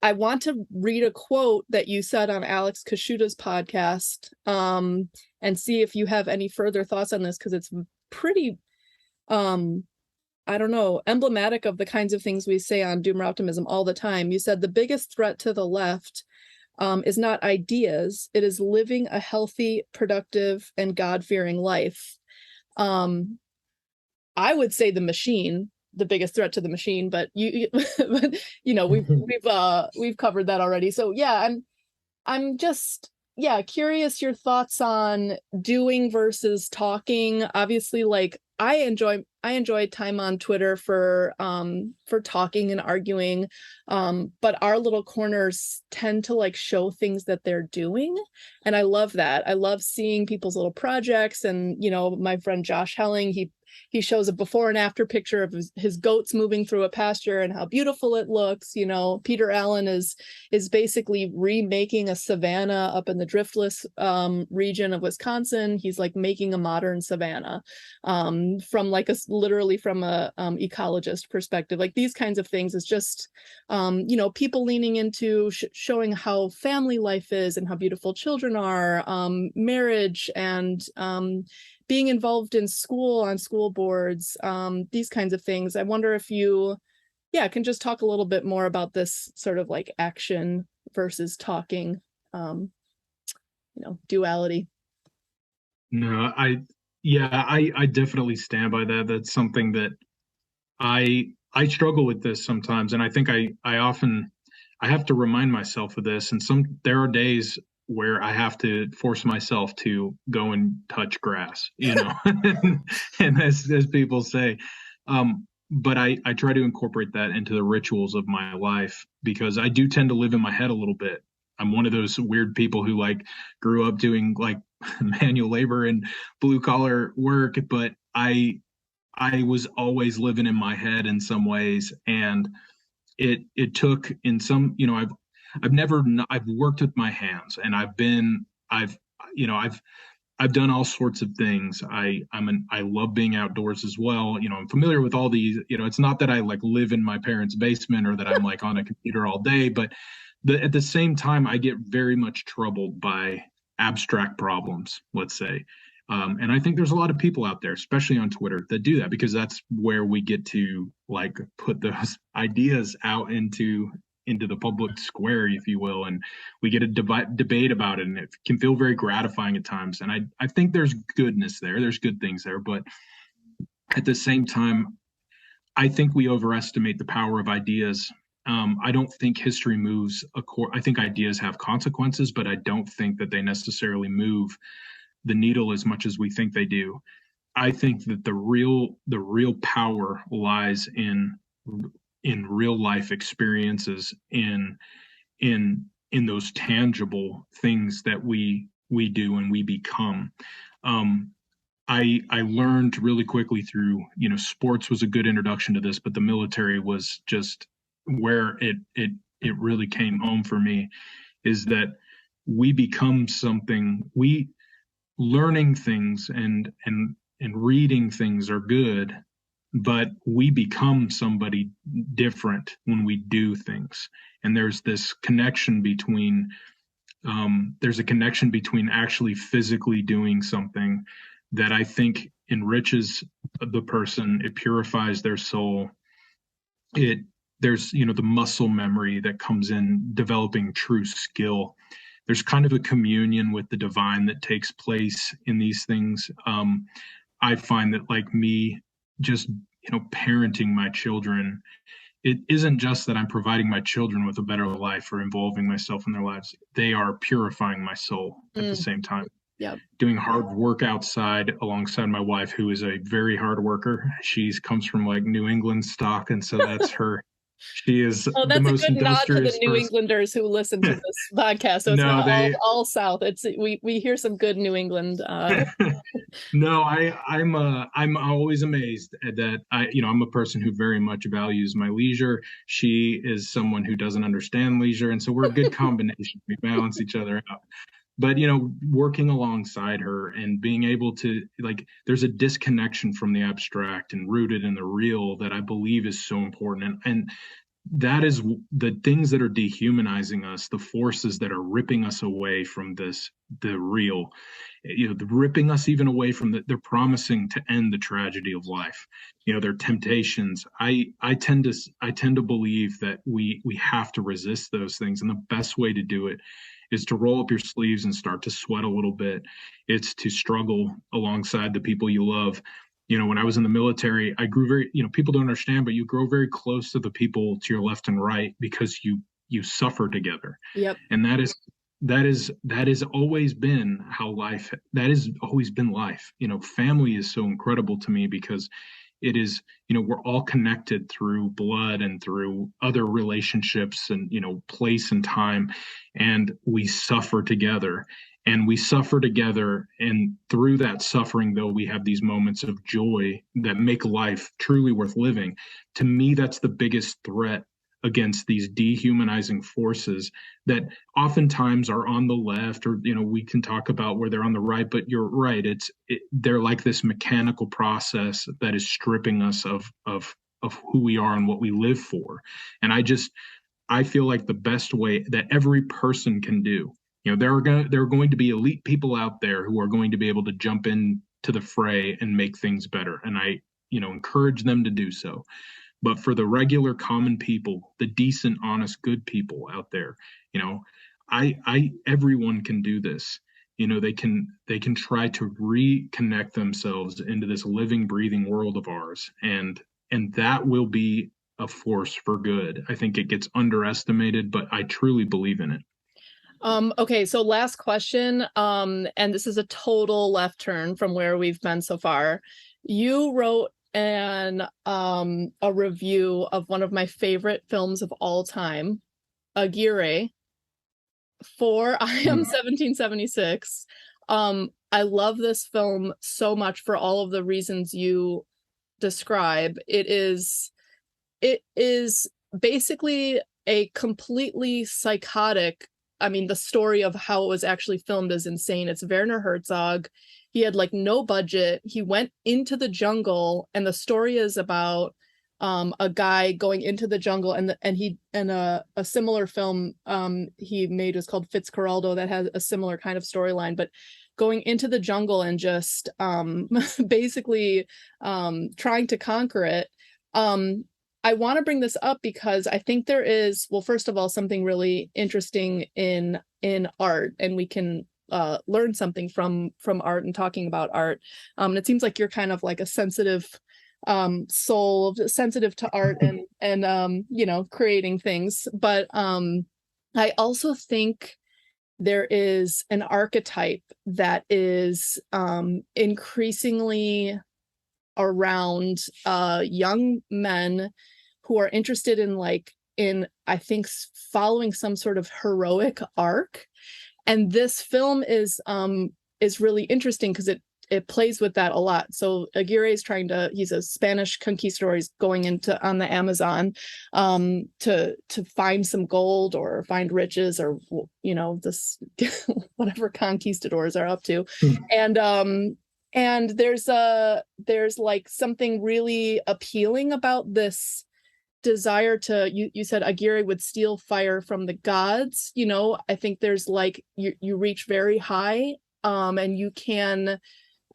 want to read a quote that you said on Alex Kashuta's podcast, and see if you have any further thoughts on this, because it's pretty, I don't know, emblematic of the kinds of things we say on Doomer Optimism all the time. You said the biggest threat to the left is not ideas, it is living a healthy, productive, and God-fearing life. I would say the machine, the biggest threat to the machine, but we've covered that already. So yeah, I'm just curious your thoughts on doing versus talking. Obviously, like I enjoy time on Twitter for talking and arguing, but our little corners tend to like show things that they're doing, and I love that. I love seeing people's little projects, and my friend Josh Helling, he shows a before and after picture of his goats moving through a pasture and how beautiful it looks. Peter Allen is basically remaking a savanna up in the driftless region of Wisconsin. He's like making a modern savanna from like literally from a ecologist perspective. Like these kinds of things is just people leaning into showing how family life is and how beautiful children are, marriage, and being involved in school, on school boards, these kinds of things. I wonder if you, can just talk a little bit more about this sort of like action versus talking, duality. No, I definitely stand by that. That's something that I struggle with this sometimes, and I think I have to remind myself of this. And there are days where I have to force myself to go and touch grass, and as people say. But I try to incorporate that into the rituals of my life, because I do tend to live in my head a little bit. I'm one of those weird people who like grew up doing like manual labor and blue collar work, but I was always living in my head in some ways. And it took in some, I've worked with my hands, and I've done all sorts of things. I love being outdoors as well. I'm familiar with all these, it's not that I like live in my parents' basement or that I'm like on a computer all day, but at the same time, I get very much troubled by abstract problems, let's say. And I think there's a lot of people out there, especially on Twitter, that do that because that's where we get to like put those ideas out into the public square, if you will, and we get a debate about it, and it can feel very gratifying at times. And I think there's goodness there, there's good things there, but at the same time, I think we overestimate the power of ideas. I don't think history moves. I think ideas have consequences, but I don't think that they necessarily move the needle as much as we think they do. I think that the real power lies in real life experiences, in those tangible things that we do and we become. I learned really quickly through, sports was a good introduction to this, but the military was just where it really came home for me, is that we become something. We learning things and reading things are good, but we become somebody different when we do things. And there's this connection between there's a connection between actually physically doing something that I think enriches the person. It purifies their soul. There's the muscle memory that comes in developing true skill. There's kind of a communion with the divine that takes place in these things. I find that, like me, just parenting my children, it isn't just that I'm providing my children with a better life or involving myself in their lives. They are purifying my soul at the same time. Yep. Doing hard work outside alongside my wife, who is a very hard worker. She comes from like New England stock, and so that's her. She is the most a good nod to the industrious New person. Englanders who listen to this podcast. So it's No, not all South. It's we hear some good New England. No, I'm always amazed that I'm a person who very much values my leisure. She is someone who doesn't understand leisure, and so we're a good combination. We balance each other out. But working alongside her and being able to, like, there's a disconnection from the abstract and rooted in the real that I believe is so important. And that is the things that are dehumanizing us, the forces that are ripping us away from the real, ripping us even away from they're promising to end the tragedy of life. Their temptations. I tend to believe that we have to resist those things, and the best way to do it is to roll up your sleeves and start to sweat a little bit. It's to struggle alongside the people you love. When I was in the military, I grew very, people don't understand, but you grow very close to the people to your left and right because you suffer together. Yep. And that has always been how life, that has always been life. Family is so incredible to me because it is, we're all connected through blood and through other relationships and, place and time, and we suffer together. And we suffer together, and through that suffering, though, we have these moments of joy that make life truly worth living. To me, that's the biggest threat against these dehumanizing forces that oftentimes are on the left, or we can talk about where they're on the right, but you're right, they're like this mechanical process that is stripping us of who we are and what we live for. And I feel like the best way that every person can do, there are going to be elite people out there who are going to be able to jump into the fray and make things better, and I encourage them to do so. But for the regular common people, the decent, honest, good people out there, everyone can do this. They can try to reconnect themselves into this living, breathing world of ours, and that will be a force for good. I think it gets underestimated, but I truly believe in it. Okay, so last question, and this is a total left turn from where we've been so far. You wrote a review of one of my favorite films of all time, Aguirre, for I Am 1776. I love this film so much for all of the reasons you describe. It is basically a completely psychotic. I mean, the story of how it was actually filmed is insane. It's Werner Herzog. He had like no budget. He went into the jungle, and the story is about a guy going into the jungle, and a similar film he made was called Fitzcarraldo that has a similar kind of storyline. But going into the jungle and just basically trying to conquer it. I want to bring this up because I think there is, well, first of all, something really interesting in art, and we can learn something from art and talking about art. And it seems like you're kind of like a sensitive soul, sensitive to art and you know, creating things. But I also think there is an archetype that is increasingly around young men who are interested in I think following some sort of heroic arc. And this film is really interesting because it plays with that a lot. So Aguirre is he's a Spanish conquistador. He's going on the Amazon to find some gold or find riches, or, you know, this whatever conquistadors are up to. And there's like something really appealing about this desire to, you said Aguirre would steal fire from the gods. You know, I think there's like you reach very high, and you can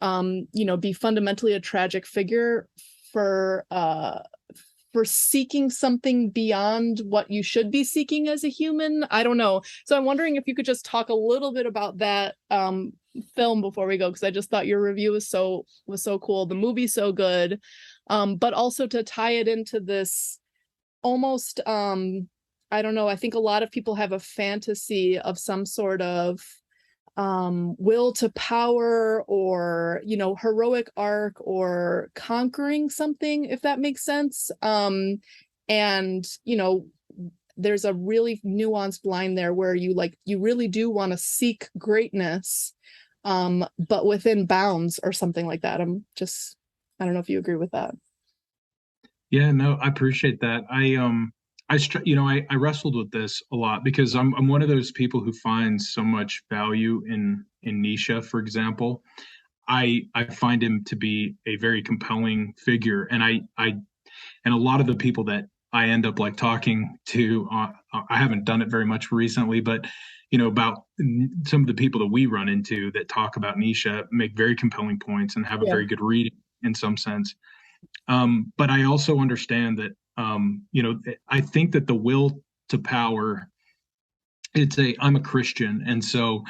you know, be fundamentally a tragic figure for seeking something beyond what you should be seeking as a human. I don't know. So I'm wondering if you could just talk a little bit about that film before we go, because I just thought your review was so cool. The movie's so good, but also to tie it into this almost I don't know. I think a lot of people have a fantasy of some sort of will to power, or, you know, heroic arc, or conquering something, if that makes sense. And, you know, there's a really nuanced line there where you really do want to seek greatness, but within bounds or something like that. I don't know if you agree with that. Yeah, no, I appreciate that. I wrestled with this a lot because I'm one of those people who finds so much value in Nietzsche, for example. I find him to be a very compelling figure, and a lot of the people that I end up like talking to, I haven't done it very much recently, but you know, about some of the people that we run into that talk about Nietzsche make very compelling points and have a very good reading in some sense. But I also understand that, you know, I think that the will to power, I'm a Christian. And so,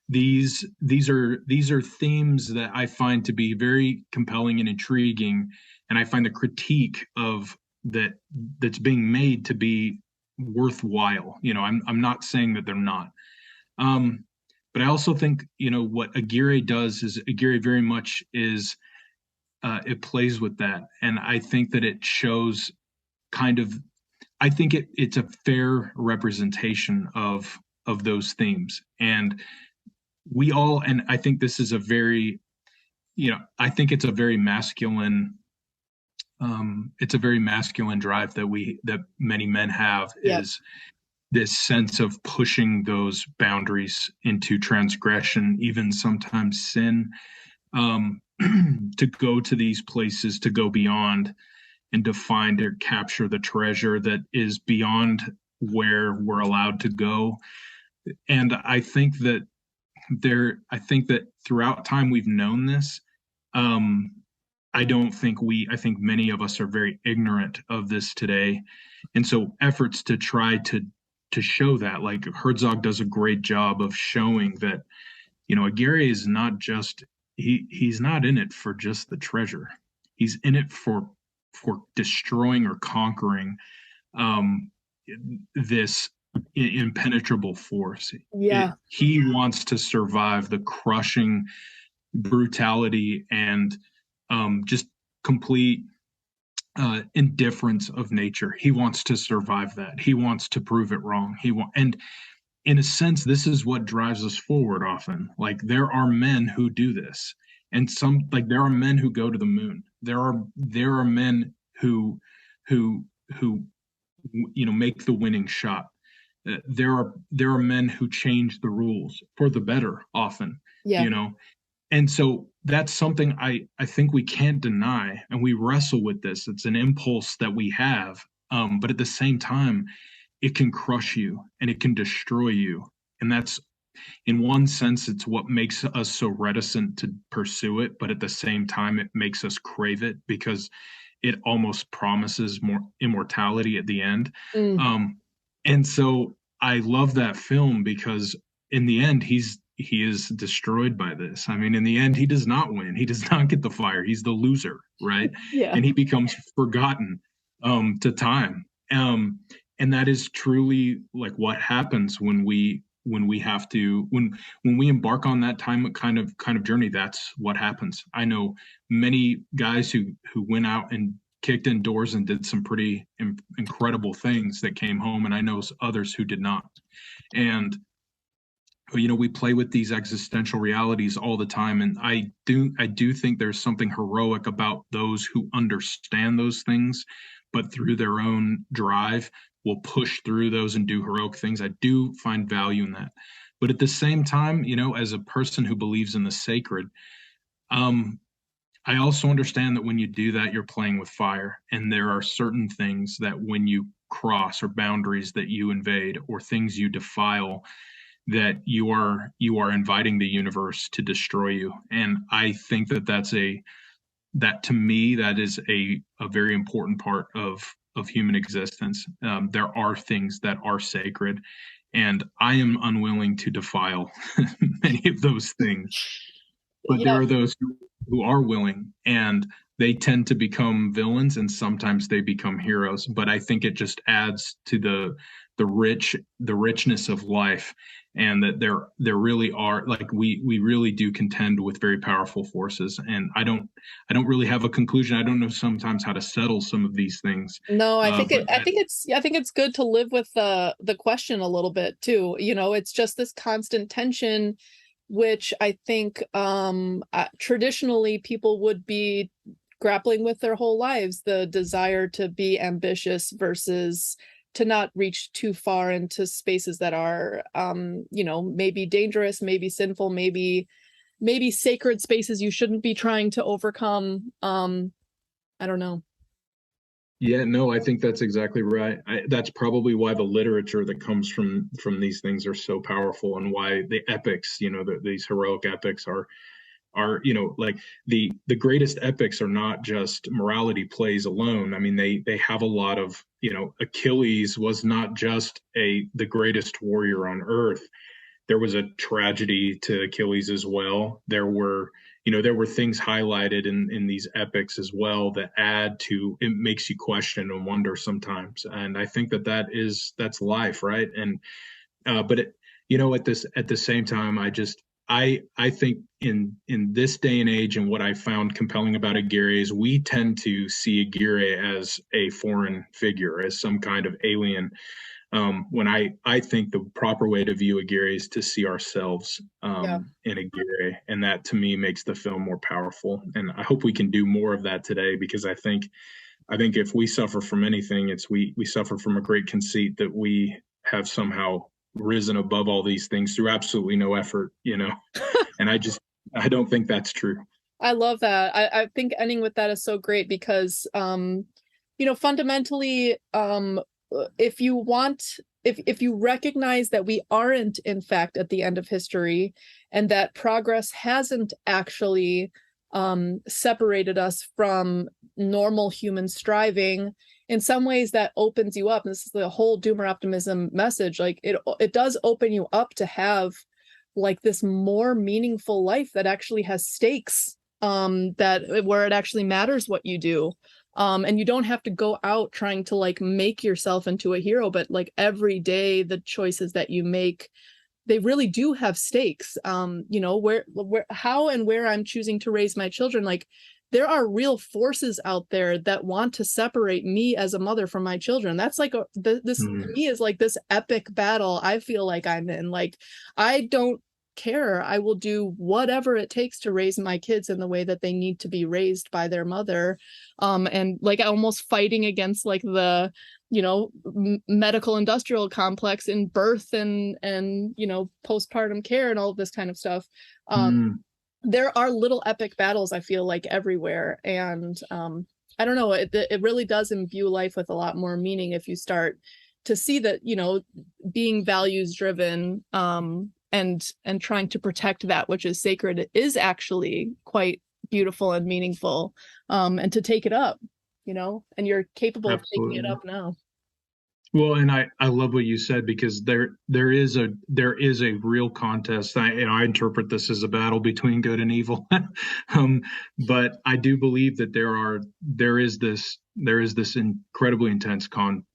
these are themes that I find to be very compelling and intriguing. And I find the critique of that's being made to be worthwhile. You know, I'm not saying that they're not. But I also think, you know, what Aguirre does is Aguirre very much is, it plays with that, and I think that it shows kind of. I think it's a fair representation of those themes, and I think this is a very, you know, I think it's a very masculine. It's a very masculine drive that many men have, is this sense of pushing those boundaries into transgression, even sometimes sin. To go to these places, to go beyond, and to find or capture the treasure that is beyond where we're allowed to go. And I think that throughout time we've known this. I think many of us are very ignorant of this today. And so efforts to try to show that, like Herzog does a great job of showing that, you know, Aguirre is not just, he's not in it for just the treasure. He's in it for destroying or conquering this impenetrable force. He wants to survive the crushing brutality and just complete indifference of nature. He wants to survive that. He wants to prove it wrong. And in a sense, this is what drives us forward often. Like, there are men who do this, and there are men who go to the moon. There are men who you know, make the winning shot. There are men who change the rules for the better often. You know, and so that's something I think we can't deny, and we wrestle with this. It's an impulse that we have, but at the same time, it can crush you and it can destroy you. And that's in one sense, it's what makes us so reticent to pursue it, but at the same time, it makes us crave it because it almost promises more immortality at the end. Mm, Um, and so I love that film because in the end, he is destroyed by this. I mean, in the end, he does not win. He does not get the fire. He's the loser, right? yeah. And he becomes forgotten to time. And that is truly like what happens when we have to when we embark on that kind of journey. That's what happens. I know many guys who went out and kicked in doors and did some pretty incredible things that came home, and I know others who did not. And we play with these existential realities all the time, and I do think there's something heroic about those who understand those things, but through their own drive will push through those and do heroic things. I do find value in that. But at the same time, as a person who believes in the sacred, um I also understand that when you do that, you're playing with fire, and there are certain things that when you cross, or boundaries that you invade, or things you defile, that you are inviting the universe to destroy you. And I think that to me, that is a very important part of human existence. There are things that are sacred, and I am unwilling to defile many of those things. But there Yeah. are those who are willing, and they tend to become villains, and sometimes they become heroes. But I think it just adds to the richness of life, and that there really are, like, we really do contend with very powerful forces. And I don't really have a conclusion. I don't know sometimes how to settle some of these things. No, I think But I think it's good to live with the question a little bit too. It's just this constant tension, which I think traditionally people would be grappling with their whole lives, the desire to be ambitious versus to not reach too far into spaces that are maybe dangerous, maybe sinful, maybe sacred spaces you shouldn't be trying to overcome. I don't know. Yeah, no, I think that's exactly right. That's probably why the literature that comes from these things are so powerful, and why the epics, these heroic epics are like the greatest epics are not just morality plays alone. I mean, they have a lot of, Achilles was not just the greatest warrior on earth. There was a tragedy to Achilles as well. There were things highlighted in these epics as well that add to it, makes you question and wonder sometimes. And I think that's life, right? And but at the same time, I think in this day and age, and what I found compelling about Aguirre is we tend to see Aguirre as a foreign figure, as some kind of alien, when I think the proper way to view Aguirre is to see ourselves Yeah. in Aguirre, and that to me makes the film more powerful. And I hope we can do more of that today, because I think if we suffer from anything, it's we suffer from a great conceit that we have somehow risen above all these things through absolutely no effort. And I don't think that's true. I love that. I think ending with that is so great because fundamentally, if you want, if you recognize that we aren't in fact at the end of history, and that progress hasn't actually separated us from normal human striving, in some ways that opens you up. And this is the whole doomer optimism message. Like it does open you up to have like this more meaningful life that actually has stakes, that where it actually matters what you do. And you don't have to go out trying to like make yourself into a hero, but like every day the choices that you make, they really do have stakes. Where how and where I'm choosing to raise my children, like there are real forces out there that want to separate me as a mother from my children. That's like this to Mm. me is like this epic battle I feel like I'm in. Like I don't care. I will do whatever it takes to raise my kids in the way that they need to be raised by their mother. And like almost fighting against like the medical industrial complex in birth and postpartum care and all of this kind of stuff. Mm. There are little epic battles, I feel like, everywhere. And I don't know, it really does imbue life with a lot more meaning if you start to see that, being values driven and trying to protect that which is sacred is actually quite beautiful and meaningful, and to take it up, and you're capable of taking it Absolutely. up now. Well, and I love what you said, because there is a real contest. I interpret this as a battle between good and evil, um, but I do believe that there is this incredibly intense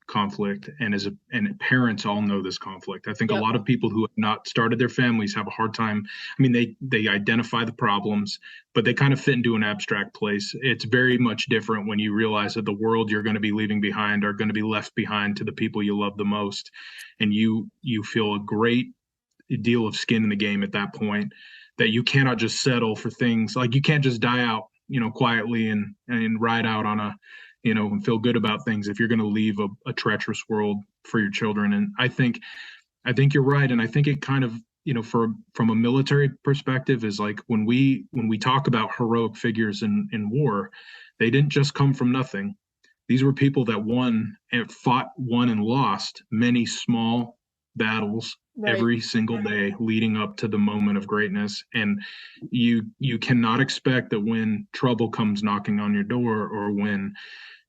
conflict, and parents all know this conflict. I think a Yep. lot of people who have not started their families have a hard time. I mean, they identify the problems, but they kind of fit into an abstract place. It's very much different when you realize that the world you're going to be leaving behind are going to be left behind to the people you love the most, and you feel a great deal of skin in the game at that point, that you cannot just settle for things. Like, you can't just die out, quietly, and ride out on a, and feel good about things if you're going to leave a treacherous world for your children. And I think you're right, and I think it kind of, from a military perspective, is like when we talk about heroic figures in war, they didn't just come from nothing. These were people that fought, won, and lost many small battles Right. every single day leading up to the moment of greatness. And you cannot expect that when trouble comes knocking on your door, or when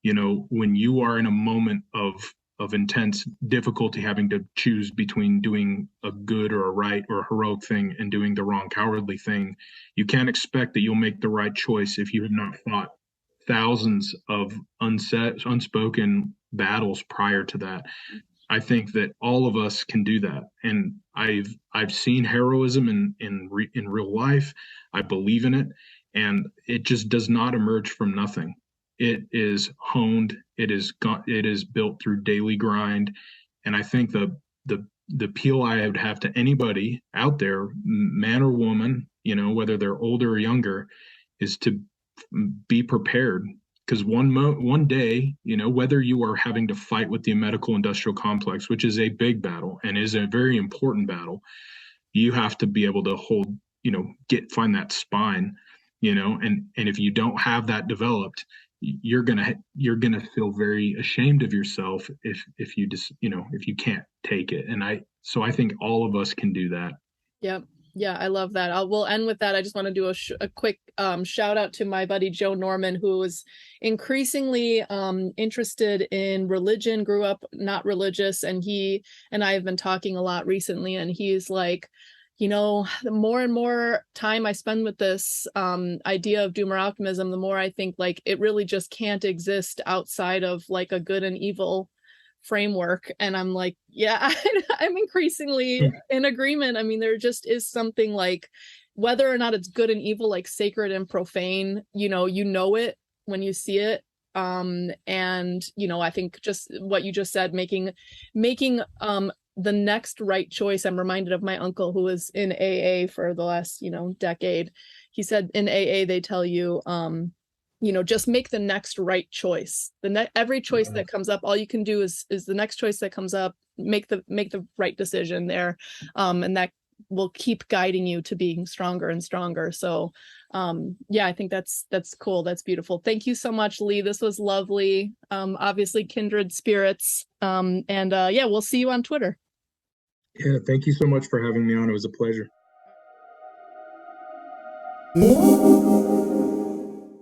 you are in a moment of intense difficulty, having to choose between doing a good or a right or a heroic thing and doing the wrong cowardly thing, you can't expect that you'll make the right choice if you have not fought thousands of unspoken battles prior to that. I think that all of us can do that, and I've seen heroism in real life. I believe in it, and it just does not emerge from nothing. It is honed. It is built through daily grind, and I think the appeal I would have to anybody out there, man or woman, whether they're older or younger, is to be prepared, because one day, whether you are having to fight with the medical industrial complex, which is a big battle and is a very important battle, you have to be able to hold, find that spine, and if you don't have that developed, you're gonna feel very ashamed of yourself if you just, if you can't take it. And I think all of us can do that. Yep. Yeah, I love that. We'll end with that. I just want to do a quick shout out to my buddy Joe Norman, who is increasingly interested in religion, grew up not religious, and he and I have been talking a lot recently, and he's like, the more and more time I spend with this idea of doom or optimism, the more I think like it really just can't exist outside of like a good and evil framework. And I'm like, yeah, I'm increasingly in agreement. I mean, there just is something like, whether or not it's good and evil, like sacred and profane, it when you see it. And I think just what you just said, making the next right choice. I'm reminded of my uncle who was in AA for the last decade. He said in AA they tell you just make the next right choice. Every choice that comes up, all you can do is the next choice that comes up, make the right decision there, and that will keep guiding you to being stronger and stronger. So I think that's cool. That's beautiful. Thank you so much, Lee. This was lovely. Obviously kindred spirits. And we'll see you on Twitter. Yeah, thank you so much for having me on. It was a pleasure.